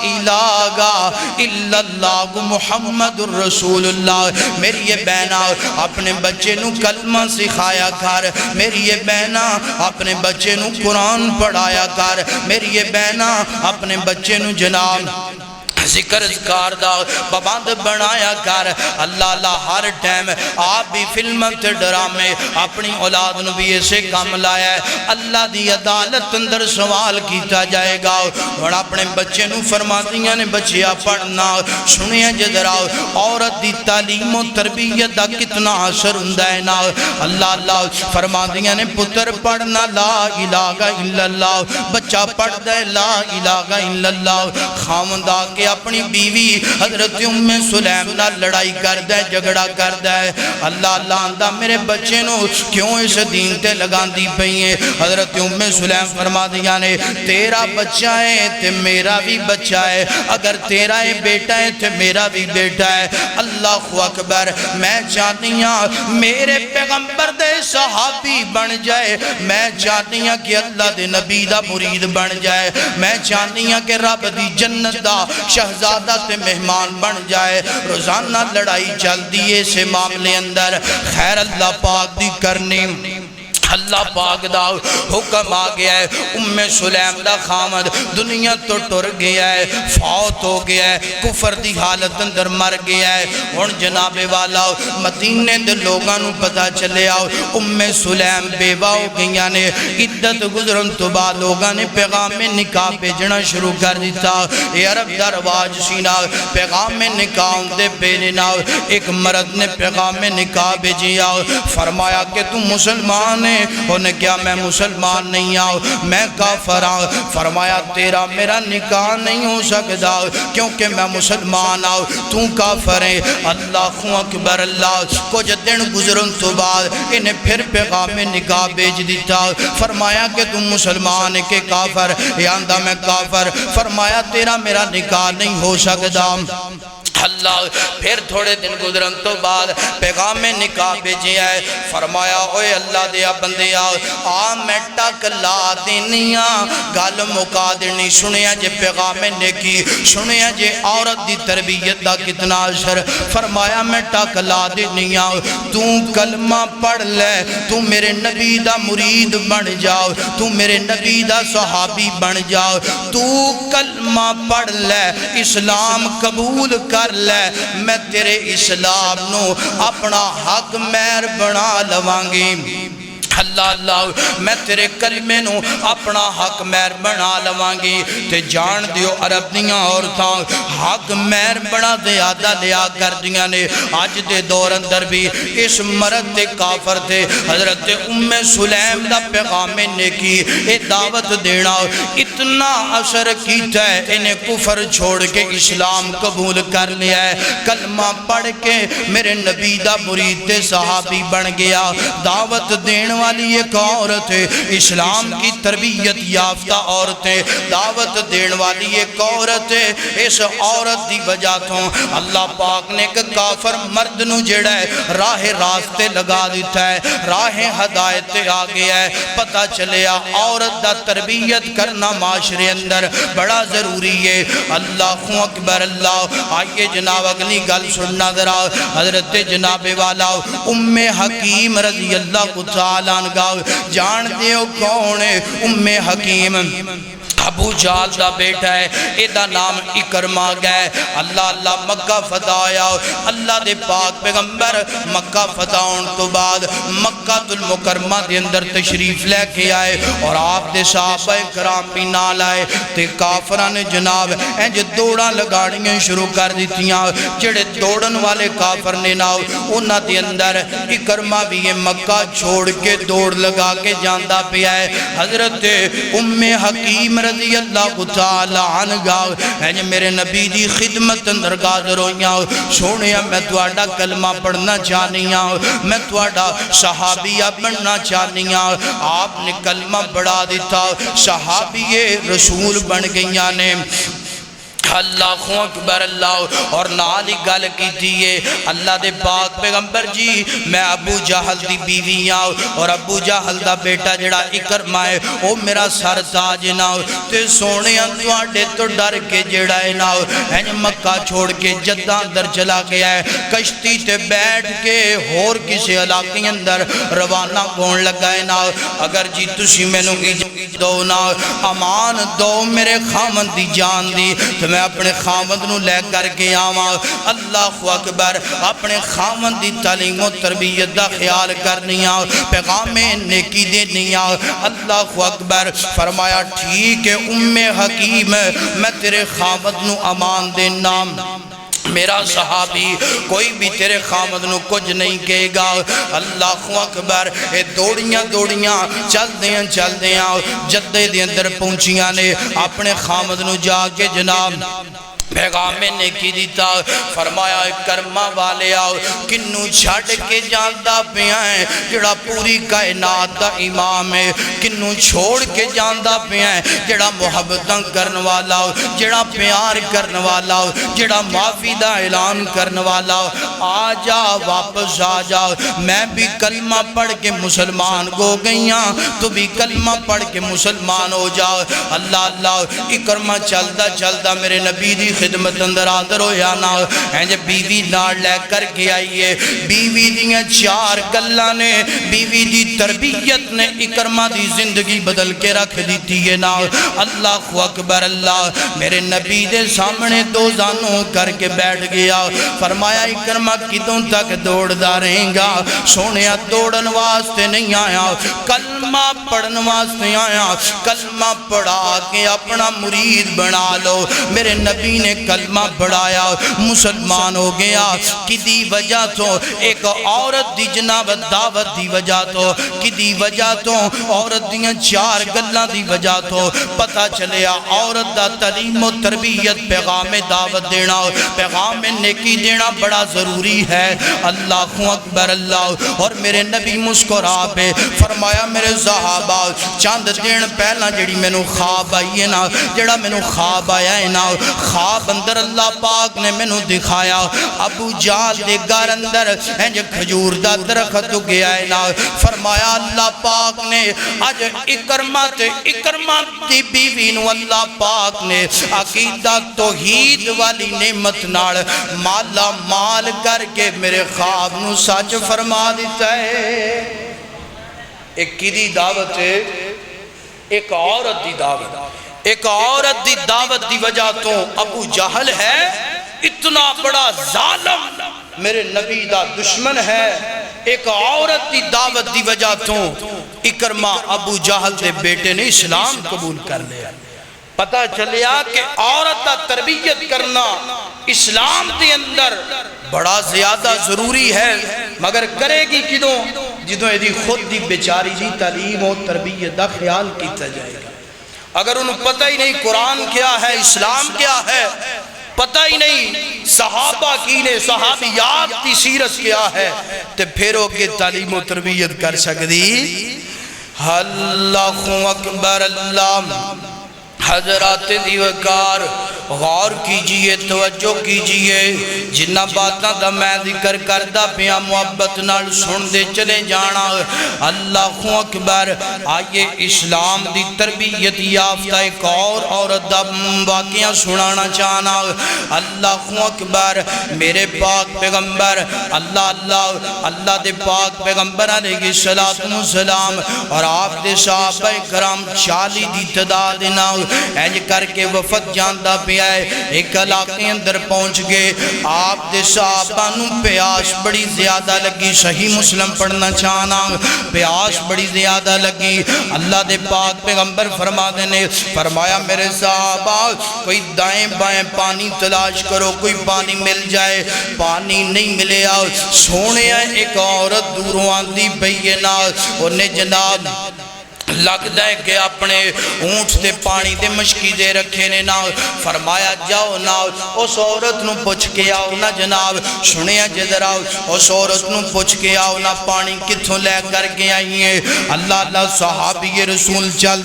الہ الا اللہ محمد الرسول اللہ میری یہ بہنہ اپنے بچے نو کلمہ سکھایا کر میری یہ بہنہ اپنے بچے نو قرآن پڑھایا کر میری یہ بہنہ اپنے بچے نو جناب ذکر اذکار دا پابند بنایا کر اللہ ہر ٹائم آپ بھی فلموں تے ڈرامے اپنی اولاد نو بھی ایسے کام لایا ہے اللہ دی عدالت اندر سوال کیتا جائے گا اور اپنے بچے نو فرما دیا نے بچیا پڑھنا سنیا جدرا عورت دی تعلیم و تربیت دا کتنا اثر ہوندا ہے نا اللہ فرما دیا نے پتر پڑھنا لا الہ الا اللہ بچہ پڑھ دے لا الہ الا اللہ خامندہ کے اپنی بیوی حضرت ام سلیم نہ لڑائی کر دے جھگڑا کر دے اللہ آندہ میرے بچے نو کیوں اس دین تے لگان دی پئی ہیں حضرت ام سلیم فرما دیا نے تیرا بچہ ہے تے میرا بھی بچہ ہے اگر تیرا ہے بیٹا ہے تے میرا بھی بیٹا ہے اللہ اکبر میں چاہتی ہوں میرے پیغمبر دے صحابی بن جائے میں چاہتی ہوں کہ اللہ دے نبی دا مرید بن جائے میں چاہتی ہوں کہ رب دی جنت دا شہزادہ تے مہمان بن جائے روزانہ لڑائی چل دیئے سے معاملے اندر خیر اللہ پاک دی کرنی اللہ پاک دا حکم آ گیا ہے ام سلیم دا خامد دنیا تو ٹر گیا ہے فوت ہو گیا ہے کفر دی حالت اندر مر گیا ہے اور جناب والا مدینے دے لوگاں نو پتا چلے آؤ ام سلیم بیوہ ہو گیا نے عدت گزرن تو بعد لوگاں نے پیغام نکاح بھیجنا شروع کر دیتا یہ عرب دا رواج سینا پیغام نکاح دے بھیجنا ایک مرد نے پیغام نکاح بھیجیا فرمایا کہ تم مسلمان ہیں انہیں کیا میں مسلمان نہیں آؤ میں کافر آؤ فرمایا تیرا میرا نکاح نہیں ہو سکتا کیونکہ میں مسلمان آؤ تو کافر ہے اللہ اکبر اللہ کچھ دن گزرن تو بعد انہیں پھر پیغام نکاح بیج دیتا فرمایا کہ تم مسلمان ہے کہ کافر یاندہ میں کافر فرمایا تیرا میرا نکاح نہیں ہو سکتا اللہ پھر تھوڑے دن گزرن تو بعد پیغام نکاح بھیجے آئے فرمایا اوے اللہ دیا بندیا میں ٹک لا دینیاں گل مکا دینی سنیا جے پیغام نکی سنیا جے عورت دی تربیت دا کتنا اثر فرمایا میں ٹک لا دینیاں تو کلمہ پڑھ لے تو میرے نبی دا مرید بن جاؤ تو میرے نبی دا صحابی بن جاؤ تو کلمہ پڑھ لے اسلام قبول کر لے میں تیرے اسلام نو اپنا حق مہر بنا لوانگی اللہ اللہ میں تیرے کلمے نو اپنا حق مہر بنا لوانگی تے جان دیو عرب دیاں عورتاں حق مہر بنا زیادہ لیا کر دیاں نے آج دے دور اندر بھی اس مرد تے کافر تے حضرت ام سلیم دا پیغام نیکی اے دعوت دینا اتنا اثر کیتا ہے انہیں کفر چھوڑ کے اسلام قبول کر لیا ہے کلمہ پڑھ کے میرے نبی دا مرید تے صحابی بن گیا دعوت دین والی ایک عورت ہے اسلام کی تربیت یافتہ عورتیں دعوت دین والی ایک عورت ہے اس عورت دی وجہ تو اللہ پاک نے ایک کافر مرد نو جڑا ہے راہ راستے لگا دیتا ہے راہ ہدایت آ گیا ہے پتہ چلیا عورت دا تربیت کرنا معاشرے اندر بڑا ضروری ہے اللہ اکبر اللہ آئیے جناب اگلی گل سننا ذرا حضرت جناب والا ام حکیم رضی اللہ تعالیٰ عنہ جان دیو کون ہے ام حکیم ابو جہل دا بیٹا ہے ایدہ نام اکرما گئے اللہ اللہ مکہ فتح آیا اللہ دے پاک پیغمبر مکہ فتح ہون تو بعد مکہ المکرمہ دے اندر تشریف لے کے آئے اور آپ دے صحابہ کرام بھی نال آئے تے کافران جناب جو دوڑاں لگاڑیاں شروع کر دیتیاں جڑے دوڑن والے کافر نے ناؤ انہاں دے اندر اکرما بھی یہ مکہ چھوڑ کے دوڑ لگا کے جاندہ پہ آئے حضرت ام حکیم رضی اللہ تعالی عنہ میرے نبی دی خدمت اندر حاضر ہوئیاں سونیا میں تواڈا کلمہ پڑھنا چاہنیاں میں تواڈا صحابیہ بننا چاہنیاں آپ نے کلمہ پڑھا دیتا صحابی رسول بن گئیاں نے اللہ اکبر اللہ اور نالی گل کی دیئے اللہ دے پاک پیغمبر جی میں ابو جہل دی بیوی آؤ اور ابو جہل دا بیٹا جڑا اکرما ہے او میرا سر تاج ناؤ تے سونے انتواڈے تو ڈر کے جڑا ہے ناؤ مکہ چھوڑ کے جدہ اندر چلا گیا ہے کشتی تے بیٹھ کے اور کسی علاقے اندر روانہ کون لگائے ناؤ اگر جی تسی میں نو دو ناؤ امان دو میرے خامن دی جان دی تو میں اپنے خامد نو لے کر کے آواں اللہ اکبر اپنے خامد دی تعلیم و تربیت دا خیال کرنیاں پیغام نیکی دینیاں اللہ اکبر فرمایا ٹھیک ہے ام حکیم میں تیرے خامد نو امان دینا میرا صحابی کوئی بھی تیرے خامد نو کچھ نہیں کہے گا اللہ اکبر اے دوڑیاں چل دیاں جدے دے اندر پہنچیاں نے اپنے خامد نو جا کے جناب پیغام نے کی دیتا فرمایا کرما والے آؤ کنو چھڑ کے جاندہ پیا ہے جڑا پوری کائنات دا امام ہے کنو چھوڑ کے جاندہ پیا ہے جڑا محبتاں کرن والا ہو جڑا پیار کرن والا ہو جڑا معافی دا اعلان کرن والا ہو آ جا واپس آ جا میں بھی کلمہ پڑھ کے مسلمان ہو گئیاں تو بھی کلمہ پڑھ کے مسلمان ہو جاؤ اللہ اللہ اکرمہ چلدا میرے نبی دی خدمت اندر آدر ہو یا نا ہے بیوی نار لے کر کے آئیے بیوی دیاں چار گلہ نے بیوی دی تربیت نے اکرمہ دی زندگی بدل کے رکھ دیتی ہے نا اللہ اکبر اللہ میرے نبی دے سامنے دو زانوں کر کے بیٹھ گیا فرمایا اکرمہ کدوں تک دوڑ دا رہیں گا سونیا دوڑن واسطے نہیں آیا کلمہ پڑھن واسطے آیا کلمہ پڑھا کے اپنا مرید بنا لو میرے نبی نے کلمہ پڑھایا مسلمان ہو گیا کدی وجہ تو ایک عورت دی جناب دعوت دی وجہ تو کدی وجہ تو عورت دیاں چار گلہ دی وجہ تو پتہ چلیا عورت دا تعلیم و تربیت پیغام دعوت دینا پیغام نیکی دینا بڑا ضروری ہے اللہ اکبر اللہ اور میرے نبی مسکرا پہ فرمایا میرے صحابہ چاند دن پہلا جڑی میں نو خواب آئی ہے نا جڑا میں نو خواب آیا ہے نا خواب اندر اللہ پاک نے میں نو دکھایا ابو جہل دے گھر اندر کھجور دا درخت گیا ہے نا فرمایا اللہ پاک نے آج اکرمہ دی بیوی نو اللہ پاک نے عقیدہ توحید والی نعمت نال مالا مال کر کے میرے خواب نو سچ فرما دیتا ہے ایک کی دی دعوت ہے ایک عورت دی دعوت ایک عورت دی دعوت دی وجہ تو ابو جہل ہے اتنا بڑا ظالم میرے نبی دا دشمن ہے ایک عورت دی دعوت دی وجہ تو اکرمہ ابو جہل دے بیٹے نے اسلام قبول کر لیا پتہ چلیا کہ عورت دا تربیت کرنا اسلام دے اندر بڑا زیادہ ضروری ہے مگر کرے گی کدوں جدوں ایدی خود دی بیچاری دی تعلیم و تربیت دا خیال کیتا جائے گا اگر انہوں پتہ ہی نہیں قرآن کیا ہے اسلام کیا ہے پتہ ہی نہیں صحابہ کی نے صحابیات کی سیرت کیا ہے تو پھر وہ کہ تعلیم و تربیت کر سکتی اللہ اکبر اللہ حضرات دیوکار غور کیجئے توجہ کیجئے جنہ باتاں دا میں ذکر کردہ پیا محبت نال سن دے چلے جانا اللہ اکبر آئیے اسلام دی تربیت یافتہ ایک اور عورت دا واقعہ سنانا چاہنا اللہ اکبر میرے پاک پیغمبر اللہ دے پاک پیغمبر علیہ السلام اور آپ دے صحابہ کرام 40 دی تعداد نہ اینج کر کے وفد جاندہ پہ آئے ایک علاقے اندر پہنچ گئے آپ دے صحابہ نو پیاس بڑی زیادہ لگی صحیح مسلم پڑھنا چاہنا پیاس بڑی زیادہ لگی اللہ دے پاک پیغمبر فرما دینے فرمایا میرے صحابہ کوئی دائیں بائیں پانی تلاش کرو کوئی پانی مل جائے پانی نہیں ملے آؤ سونے ایک عورت دوروں آندھی بینا انہیں جناب لگ دے کہ اپنے اونٹ تے پانی دے مشکی دے رکھے نے نا فرمایا جاؤ نا اس عورت نو پوچھ کے آؤ نا جناب سنیا جدر آؤ اس عورت نو پوچھ کے آؤ نا پانی کتھوں لے کر کے آئی ہیں اللہ صحابی رسول چل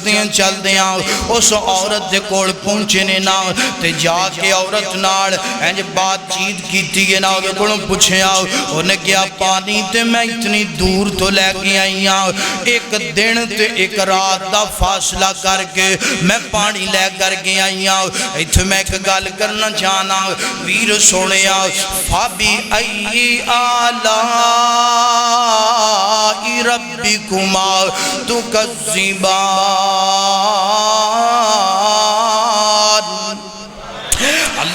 دیں آؤ اس عورت دے کوڑ پہنچے نے نا تے جا کے عورت ناڑ اینج بات چیت کیتی ہے نا دے کوڑوں پوچھے آؤ انہیں کیا پانی تے میں اتنی دور تو لے کے آئی آؤ ایک دن تے ایک رات دا فاصلہ کر کے میں پانی لے کر کے آئی آؤ ایتھے میں ایک گال کرنا چاہنا ویر سونے آؤ فابی ای آلائی ربکما تکذبان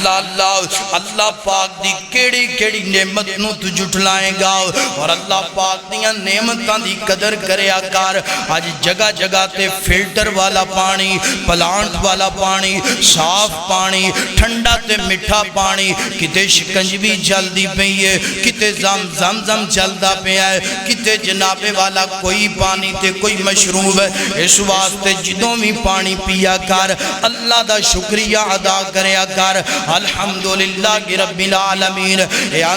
اللہ پاک دی کیڑی نعمت نو تو جھٹلائیں گا اور اللہ پاک دیاں نعمتاں دی قدر کرے آکار آج جگہ جگہ تے فلٹر والا پانی پلانٹ والا پانی صاف پانی ٹھنڈا تے مٹھا پانی کتے شکنجوی جلدی پہیے کتے زم جلدہ پہ آئے کتے جنابے والا کوئی پانی تے کوئی مشروب ہے اس واسطے جدوں بھی پانی پیا کر اللہ دا شکریہ ادا کرے آکار الحمدللہ کی رب العالمین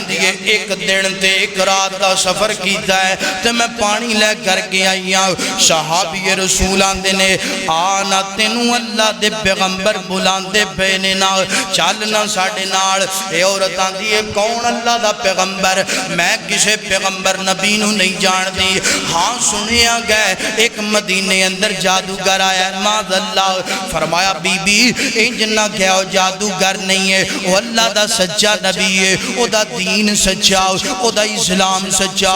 دیئے ایک دن تے ایک رات دا سفر کیتا ہے تے میں پانی لے کر کے آئی ہوں صحابی رسولان دینے آنا تینوں اللہ دے پیغمبر بلان دے پینے نا چالنا ساڑے ناڑ اے عورتان دیئے کون اللہ دا پیغمبر میں کسے پیغمبر نبی نو نہیں جان دی ہاں سنیا گئے ایک مدینے اندر جادوگر آیا ہے ماذ اللہ فرمایا بی بی انجنہ کیا جادوگر نہیں ہے وہ اللہ دا سچا نبی ہے وہ دا دین سچا وہ دا اسلام سچا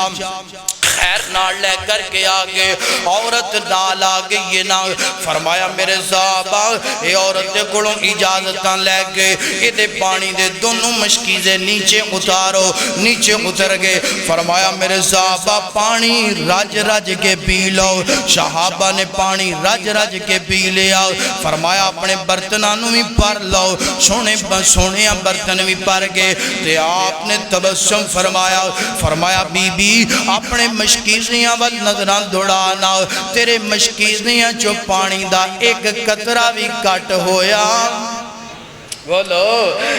خیر نال لے کر کے آگے عورت نال آگے یہ نہ فرمایا میرے صحابہ اے عورت دے کڑوں اجازتاں لے کے ادھے پانی دے دونوں مشکیزیں نیچے اتارو نیچے اتر گئے فرمایا میرے صحابہ پانی رج کے پی لو صحابہ نے پانی رج کے پی لیا فرمایا اپنے برتنانوں بھی پر لو سونے برتن بھی پر گئے تے آپ نے تبسم فرمایا بی بی اپنے مشکیزیاں وال نظران دوڑانا تیرے مشکیزیاں جو پانی دا ایک قطرہ بھی کٹ ہویا بولو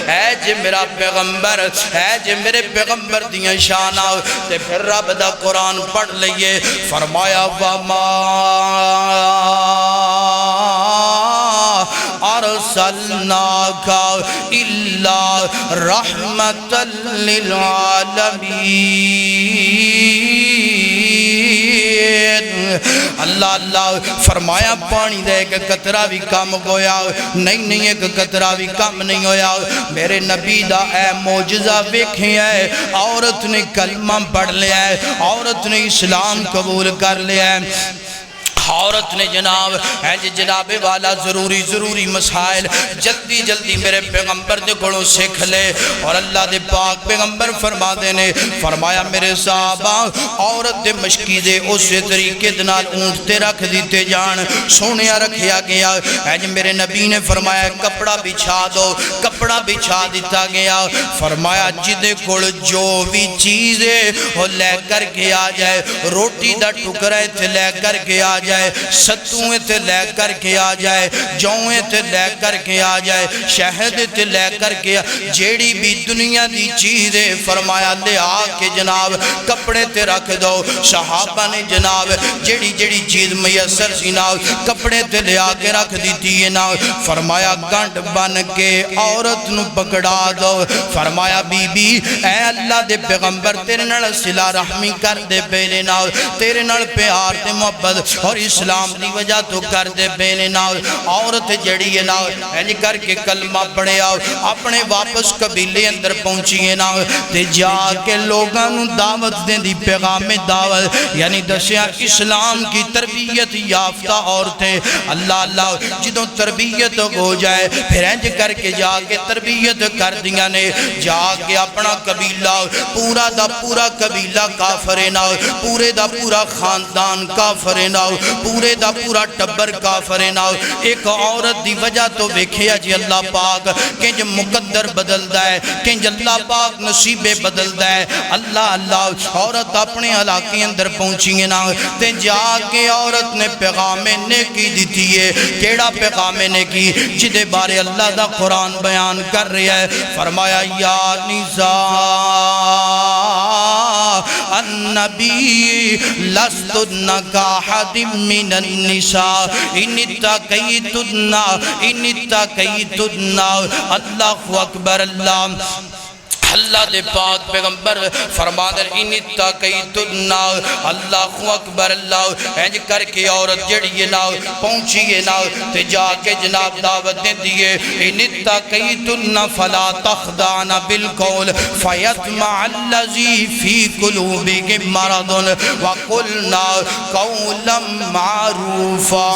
اے جے میرا پیغمبر اے جے میرے پیغمبر دیاں شانہ تے پھر رب دا قرآن پڑھ لئیے فرمایا وَمَا أَرْسَلْنَاكَ إِلَّا رَحْمَةً لِلْعَالَمِينَ اللہ فرمایا پانی دے ایک قطرہ بھی کم ہویا نہیں ایک قطرہ بھی کم نہیں ہویا میرے نبی دا اے معجزہ ویکھیں ہے عورت نے کلمہ پڑھ لیا ہے عورت نے اسلام قبول کر لیا ہے عورت نے جناب جناب والا ضروری مسائل جلدی جلدی میرے پیغمبر دے کولوں سیکھ لے، اور اللہ دے پاک پیغمبر فرما دینے فرمایا میرے صحابہ عورت دے مشکیزے اسی طریقے دنال اونٹ تے رکھ دیتے جان، سونیا رکھیا گیا۔ میرے نبی نے فرمایا کپڑا بچھا دو، کپڑا بچھا دیتا گیا۔ فرمایا جدے کول جو بھی چیزیں وہ لے کر کے آ جائے، روٹی دا ٹکرہ تے لے کر کے آ جائے، ستویں تے لے کر کے آ جائے، جویں تے لے کر کے آ جائے، شہد تے لے کر کے جیڑی بھی دنیا دی چیزیں فرمایا لے آ کے جناب کپڑے تے رکھ دو۔ صحابہ نے جناب جیڑی جیڑی چیز میسر سی نا کپڑے تے لے آ کے رکھ دیتی ہے نا، فرمایا گنڈ بن کے عورت نو پکڑا دو۔ فرمایا بی بی اے اللہ دے پیغمبر تیرے نال صلہ رحمی کر دے پہلے نا، تیرے نال پیار تے محبت اور اسلام دی وجہ تو کر دے پہلے نا۔ عورت جڑی ہے نا کر کے کلمہ پڑھے آؤ، اپنے واپس قبیلے اندر پہنچی ہے نا، تے جا کے لوگاں نو دعوت دیں دی پیغام دعوت، یعنی دسیا اسلام کی تربیت یافتہ عورتیں اللہ اللہ جدوں تربیت ہو جائے پھر انج کر کے جا کے تربیت کر دیا نے، جا کے اپنا قبیلہ پورا دا پورا قبیلہ کافر نہ، پورے دا پورا خاندان کافر نہ، پورے دا پورا ٹبر کافر نہ۔ ایک عورت دی وجہ تو ویکھیا جی اللہ پاک کنج مقدر بدلدا ہے، کنج اللہ پاک نصیبے بدلدا ہے۔ اللہ اللہ عورت اپنے علاقے اندر پہنچی ہے نا، تے جا کے عورت نے پیغام نیکی دیتی ہے۔ کیڑا پیغام نیکی؟ جدے بارے اللہ دا قرآن بیان کر رہا ہے، فرمایا یا نساء النبی لستن کاحد من النساء ان اتقیتن اللہ اکبر۔ اللہ دے پاک پیغمبر فرما دے ان اتقیتن اللہ اکبر۔ اللہ انج کر کے عورت جڑی نا پہنچی ہے نا تے جا کے جناب دعوت دے دیے ان اتقیتن فلا تخضعن بالقول فیطمع الذی فی قلوبکم مرض وقلن قولا معروفا۔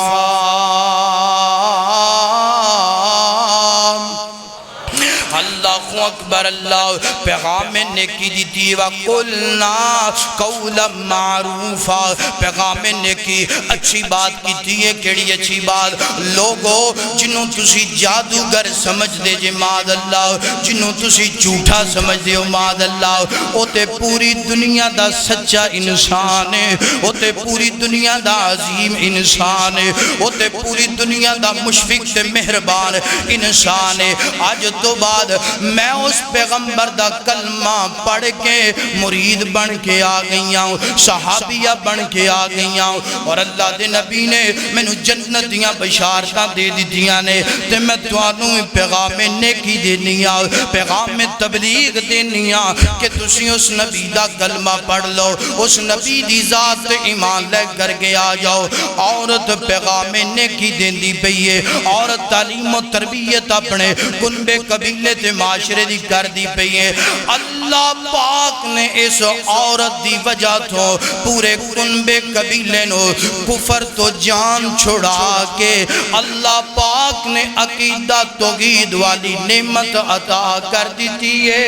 اللہ اکبر۔ اللہ پیغام نیکی دیتی وَقُلْنَا قَوْلًا مَعْرُوفًا، پیغام نیکی اچھی بات کیتی ہے۔ کیڑی اچھی بات؟ لوگو جنہوں تسی جادوگر سمجھ دے جے ماد اللہ، جنہوں تسی جھوٹا سمجھ دے ماد اللہ، او تے پوری دنیا دا سچا انسان ہے، او تے پوری دنیا دا عظیم انسان ہے، او تے پوری دنیا دا مشفق تے مہربان انسان ہے۔ آج تو بعد میں اس پیغمبر دا کلمہ پڑھ کے مرید بن کے آ گئیاں، صحابیہ بن کے آ گئیاں، اور اللہ دے نبی نے میں نو جنت دیاں بشارتاں دے دیتیاں نے، تے میں توانوں پیغام نیکی دینیاں، پیغام تبلیغ دینیاں کہ تسی اس نبی دا کلمہ پڑھ لو، اس نبی دی ذات ایمان لے کر کے آ جاؤ۔ عورت پیغام نیکی دین دی پئیے، عورت تعلیم و تربیت اپنے کنبے قبیلے تے معاشرے دی کر دی پئیے۔ اللہ پاک نے اس عورت دی وجہ تو پورے کنبے قبیلے نو کفر تو جان چھڑا کے اللہ پاک نے عقیدہ توحید والی نعمت عطا کر دیتی ہے۔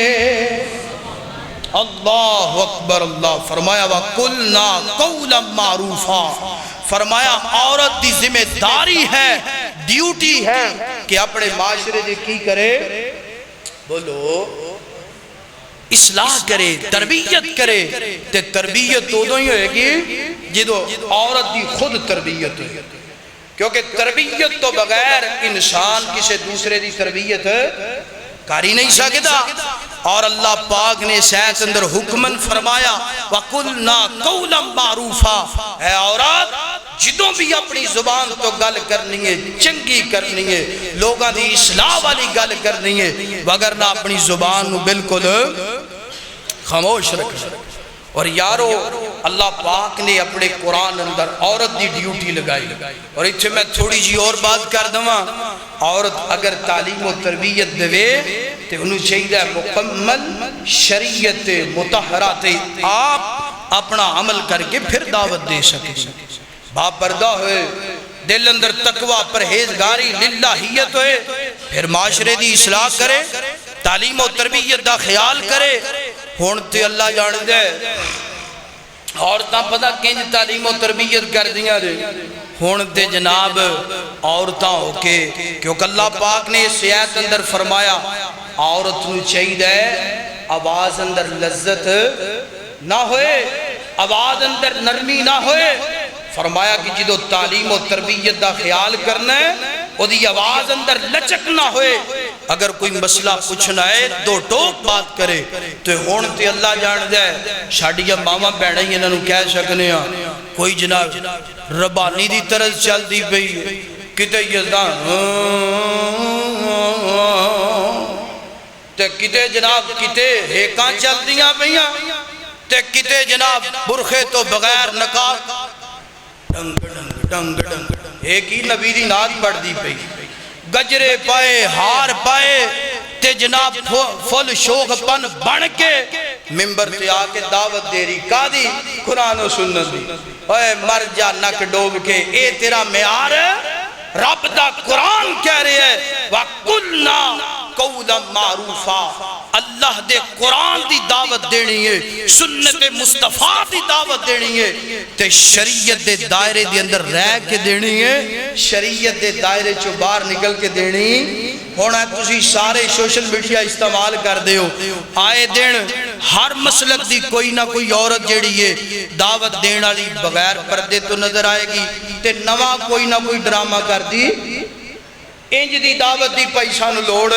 اللہ اکبر۔ اللہ فرمایا وَقُلْنَا قَوْلًا مَعْرُوفًا، فرمایا عورت دی ذمہ داری ہے، ڈیوٹی ہے کہ اپنے معاشرے دی کی کرے، بولو اصلاح کرے، تربیت کرے۔ تے تربیت تو دو ہی ہوئے گی جدو عورت دی خود تربیت ہوئے، کیونکہ تربیت تو بغیر انسان کسی دوسرے دی تربیت کاری نہیں سکتا۔ اور اللہ پاک نے اس آیت اندر حکمن فرمایا وَقُلْنَا قَوْلًا مَعْرُوفًا، اے عورت جدوں بھی اپنی زبان تو گل کرنی ہے، چنگی کرنی ہے، لوگاں دی اصلاح والی گل کرنی ہے، وگرنہ اپنی زبان بالکل خاموش رکھنا۔ اور یارو اللہ پاک نے اپنے قرآن اندر عورت دی ڈیوٹی لگائی، اور اتھے میں تھوڑی جی اور بات کر دوں۔ عورت اگر تعلیم و تربیت دے تے انہوں چاہیے مکمل شریعت مطہرات آپ اپنا عمل کر کے پھر دعوت دے سکیں۔ باپردہ ہوئے دل اندر تقوی پرہیزگاری للہیت ہوئے پھر معاشرے دی اصلاح کرے تعلیم و تربیت دا خیال کرے ہون تے اللہ جان دے عورتاں پتہ کنج تعلیم و تربیت کر دیا دے ہون تے جناب عورتاں ہو کے کیونکہ اللہ پاک نے اس آیت اندر فرمایا عورت نو چاہیے آواز اندر لذت نہ ہوئے آواز اندر نرمی نہ ہوئے فرمایا کہ جدو تعلیم و تربیت دا خیال کرنا ہے وہ دی آواز اندر لچک نہ ہوئے اگر کوئی مسئلہ پوچھنا ہے دو ٹوک بات کرے تو ہون تے اللہ جان دے شاڑیا ماما بیڑا ہی انہوں کہہ سکنے ہیں کوئی جناب ربانی دی طرز چل دی بھئی کتے یزدان تے کتے جناب کتے ہیکاں چل دیاں بھئیاں تے کتے جناب برخے تو بغیر نقاب ڈنگ ڈنگ ڈنگ ڈنگ ایک ہی نبی دی نات پڑھ دی پئی گجرے پائے ہار پائے تے جناب فل شوق پن بن کے ممبر تے آکے دعوت دے رہی قادی قرآن و سنت دی اے مر جا نک ڈوب کے اے تیرا معیار رب دا قرآن کہہ رہے ہے وَقُلْنَا قَوْلًا مَعْرُوفًا اللہ دے قرآن دی دعوت دینی ہے سنت مصطفیٰ دی دعوت دینی ہے تے شریعت دے دائرے دے اندر رہ کے دینی ہے شریعت دے دائرے چو باہر نکل کے دینی ہونا تسی سارے سوشل میڈیا استعمال کر دے ہو آئے دن ہر مسلک دی کوئی نہ کوئی عورت جیڑی ہے دعوت دین والی بغیر پردے تو نظر آئے گی تے نواں کوئی نہ کوئی ڈرامہ کر دی انج دی دعوت دی پیسہ نو لوڑ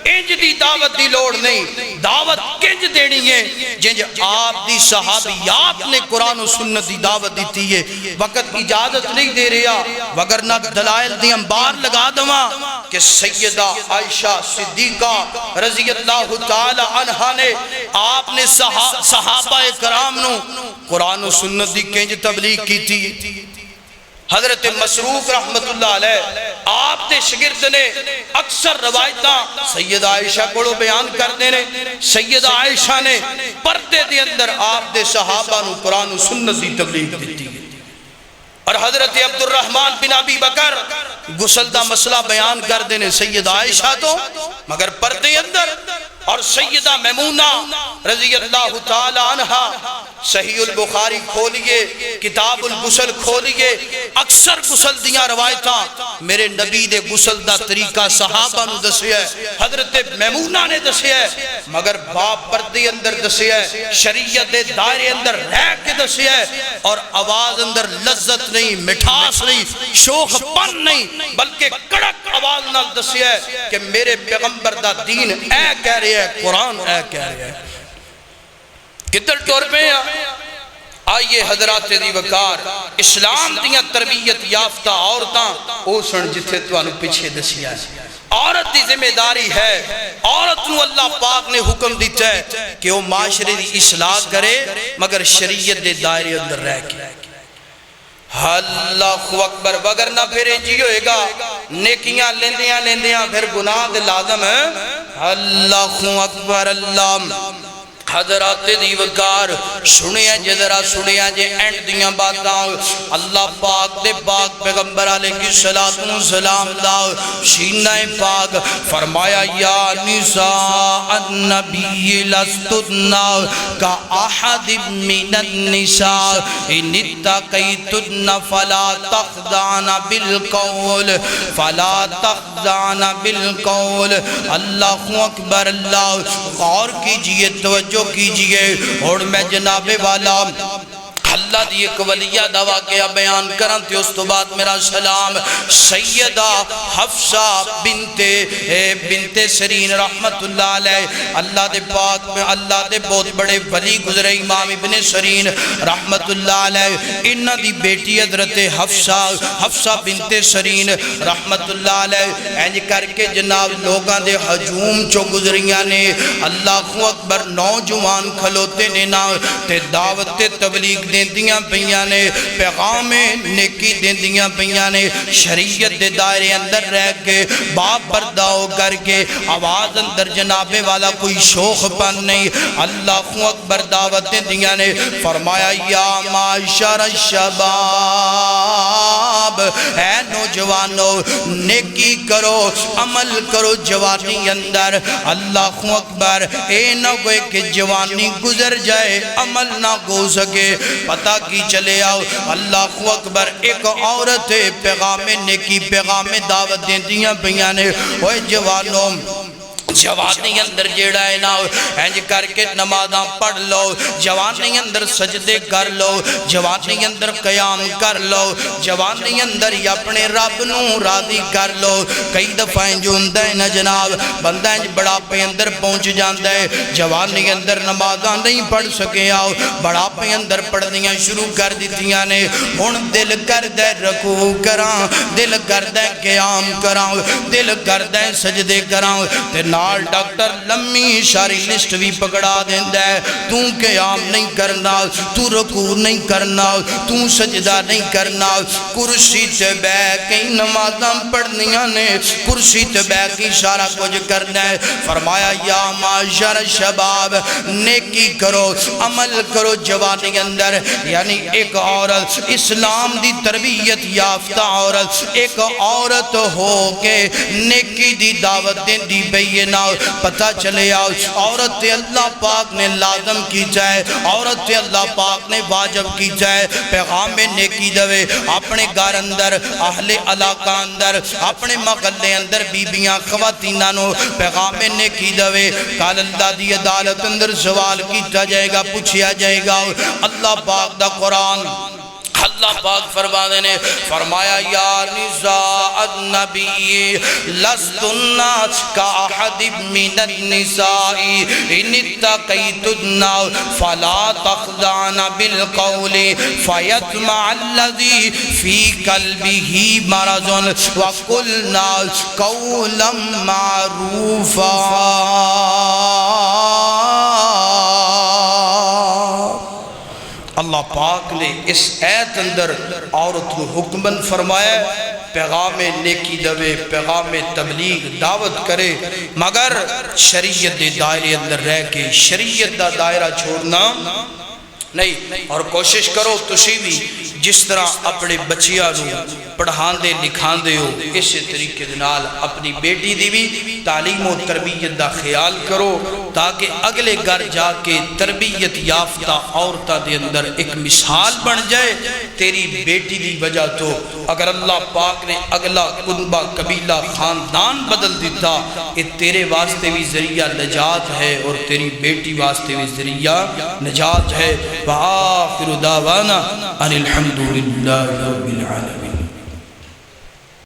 انج دی دعوت دی لوڑ نہیں دعوت کنج دینی ہے جنج آپ دی صحابیات نے قرآن و سنت دی دعوت دیتی ہے وقت اجازت نہیں دے رہا وگرنہ دلائل دی انبار لگا دوا کہ سیدہ عائشہ صدیقہ رضی اللہ تعالی عنہ نے آپ نے صحابہ کرام نو قرآن و سنت دی کنج تبلیغ کی تھی حضرت مسروق رحمت اللہ علیہ آپ دے شگرد نے اکثر روایتاں سیدہ عائشہ کو بیان کر دینے سیدہ عائشہ نے پردے دے اندر آپ دے صحابہ نو قرآن و سنت دی تبلیغ دیتی اور حضرت عبد الرحمن بن ابی بکر غسل دا مسئلہ بیان کر دینے سیدہ عائشہ تو مگر پردے اندر اور سیدہ میمونہ رضی اللہ تعالی عنہ صحیح البخاری کھولیے کتاب الغسل کھولیے اکثر غسل دیاں روایتاں میرے نبی دے غسل دا طریقہ صحابہ نو دسے ہے حضرت میمونہ نے دسے ہے مگر باپ پردے اندر دسے ہے شریعت دے دائرے اندر رہ کے دسے ہے اور آواز اندر لذت نہیں مٹھاس نہیں شوق پن نہیں بلکہ کڑک آواز نال دسے ہے کہ میرے پیغمبر دا دین اے کہہ رہے ہے قرآن اے کہہ رہے ہیں کدھر ٹور پہ ہیں آئیے حضرات دی وقار اسلام دیاں تربیت یافتہ عورتاں او سن جتھے توانو پیچھے دسیا ہے عورت دی ذمہ داری ہے عورت نو اللہ پاک نے حکم دیتا ہے کہ وہ معاشرے دی اصلاح کرے مگر شریعت دے دائرے اندر رہ کے اللہ اکبر وگرنہ پھر انجی ہوئے گا نیکیاں لیندیاں پھر گناہ دے لازم ہے اللہ اکبر اللہ حضرات دی وقار سنیا جدرہ سنیا جے اینڈ دیاں باتاں اللہ پاک دے پاک پیغمبر علیہ السلام دا سینہ پاک فرمایا یا نساء النبی لستدنا کا احد من النساء ان اتقیتن فلا تخضعن بالقول اللہ اکبر اللہ غور کیجئے توجہ کیجئے اور میں جناب والا اللہ دی ایک ولیہ دعویٰ کیا بیان کرن تھی اس تو بعد میرا سلام سیدہ حفصہ بنت سرین رحمت اللہ علیہ اللہ دے پاک میں اللہ دے بہت بڑے ولی گزرے امام ابن سرین رحمت اللہ علیہ انہ دی بیٹی حضرت حفصہ بنت سرین رحمت اللہ علیہ اینج کر کے جناب لوگاں دے حجوم چو گزریاں نے اللہ اکبر نوجوان کھلوتے نے نا تے دعوت تبلیغ دے دیندیاں پیاں نے پیغام نیکی دیندیاں پیاں نے شریعت دے دائرے اندر رہ کے باپ پردہ ہو کر کے آواز اندر جناب والا کوئی شوخ پن نہیں اللہ اکبر دعوت دیندیاں نے فرمایا یا معاشر الشباب اے نوجوانو نیکی کرو عمل کرو جوانی اندر اللہ اکبر اے نہ کوئی کہ جوانی گزر جائے عمل نہ ہو سکے پتہ کی چلے آؤ اللہ اکبر ایک عورت پیغام نیکی پیغام دعوت دیندیاں پیاں نے اوے جوانوں جوانی اندر جیڑا ہے نا انج کر کے نمازاں پڑھ لو جوانی اندر سجدے کر لو جوانی اندر قیام کر لو جوانی اندر ہی اپنے رب نو راضی کر لو کئی دفعہ جو ہوندا ہے نا جناب بندہ انج بڑھاپے اندر پہنچ جاندا ہے جوانی اندر نمازاں نہیں پڑھ سکے آؤ بڑھاپے اندر پڑھنیاں شروع کر دیتیاں نے ہن دل کردا ہے رکوع کراں دل کردا ہے قیام کراں دل کردا ہے سجدے کراں تے نال ڈاکٹر لمبی ساری لسٹ بھی پکڑا دیندا ہے تو قیام نہیں کرنا تو رکوع نہیں کرنا تو سجدہ نہیں کرنا کرسی تے بیٹھ کے نمازاں پڑھنیاں نے کرسی تے بیٹھ کے سارا کچھ کرنا ہے فرمایا یا معاشر الشباب نیکی کرو عمل کرو جوانی اندر یعنی ایک عورت اسلام دی تربیت یافتہ عورت ایک عورت ہو کے نیکی دی دعوت دیندی پئی نا پتہ چلے آؤ عورت اللہ پاک نے لازم کی جائے عورت اللہ پاک نے واجب کی جائے پیغام نیکی دوے اپنے گھر اندر اہل علاقہ اندر اپنے محلے اندر بیبیاں خواتینانو پیغام نیکی دوے کال اللہ دی عدالت اندر سوال کیتا جائے گا پوچھیا جائے گا اللہ پاک دا قرآن اللہ پاک فرما دینے فرمایا یا نساء النبی لستن کا احد من النساء ان اتقیتن فلا تخضعن بالقول فیطمع الذی فی قلبہ مرض وقلن قولا معروفا اللہ پاک نے اس ایت اندر عورت کو حکمن فرمایا پیغام نیکی دوے پیغام تبلیغ دعوت کرے مگر شریعت دے دائرے اندر رہ کے شریعت دا دائرہ چھوڑنا نہیں اور کوشش کرو تسی بھی جس طرح اپنے بچیاں نو پڑھان دے لکھان دے ہو اسی طریقے دنال اپنی بیٹی دی بھی تعلیم و تربیت دا خیال کرو تاکہ اگلے گھر جا کے تربیت یافتہ عورتہ دے اندر ایک مثال بن جائے تیری بیٹی دی وجہ تو اگر اللہ پاک نے اگلا کنبہ قبیلہ خاندان بدل دیتا یہ تیرے واسطے بھی ذریعہ نجات ہے اور تیری بیٹی واسطے بھی ذریعہ نجات ہے وآخر دعوانا ان الحمدللہ رب العالمین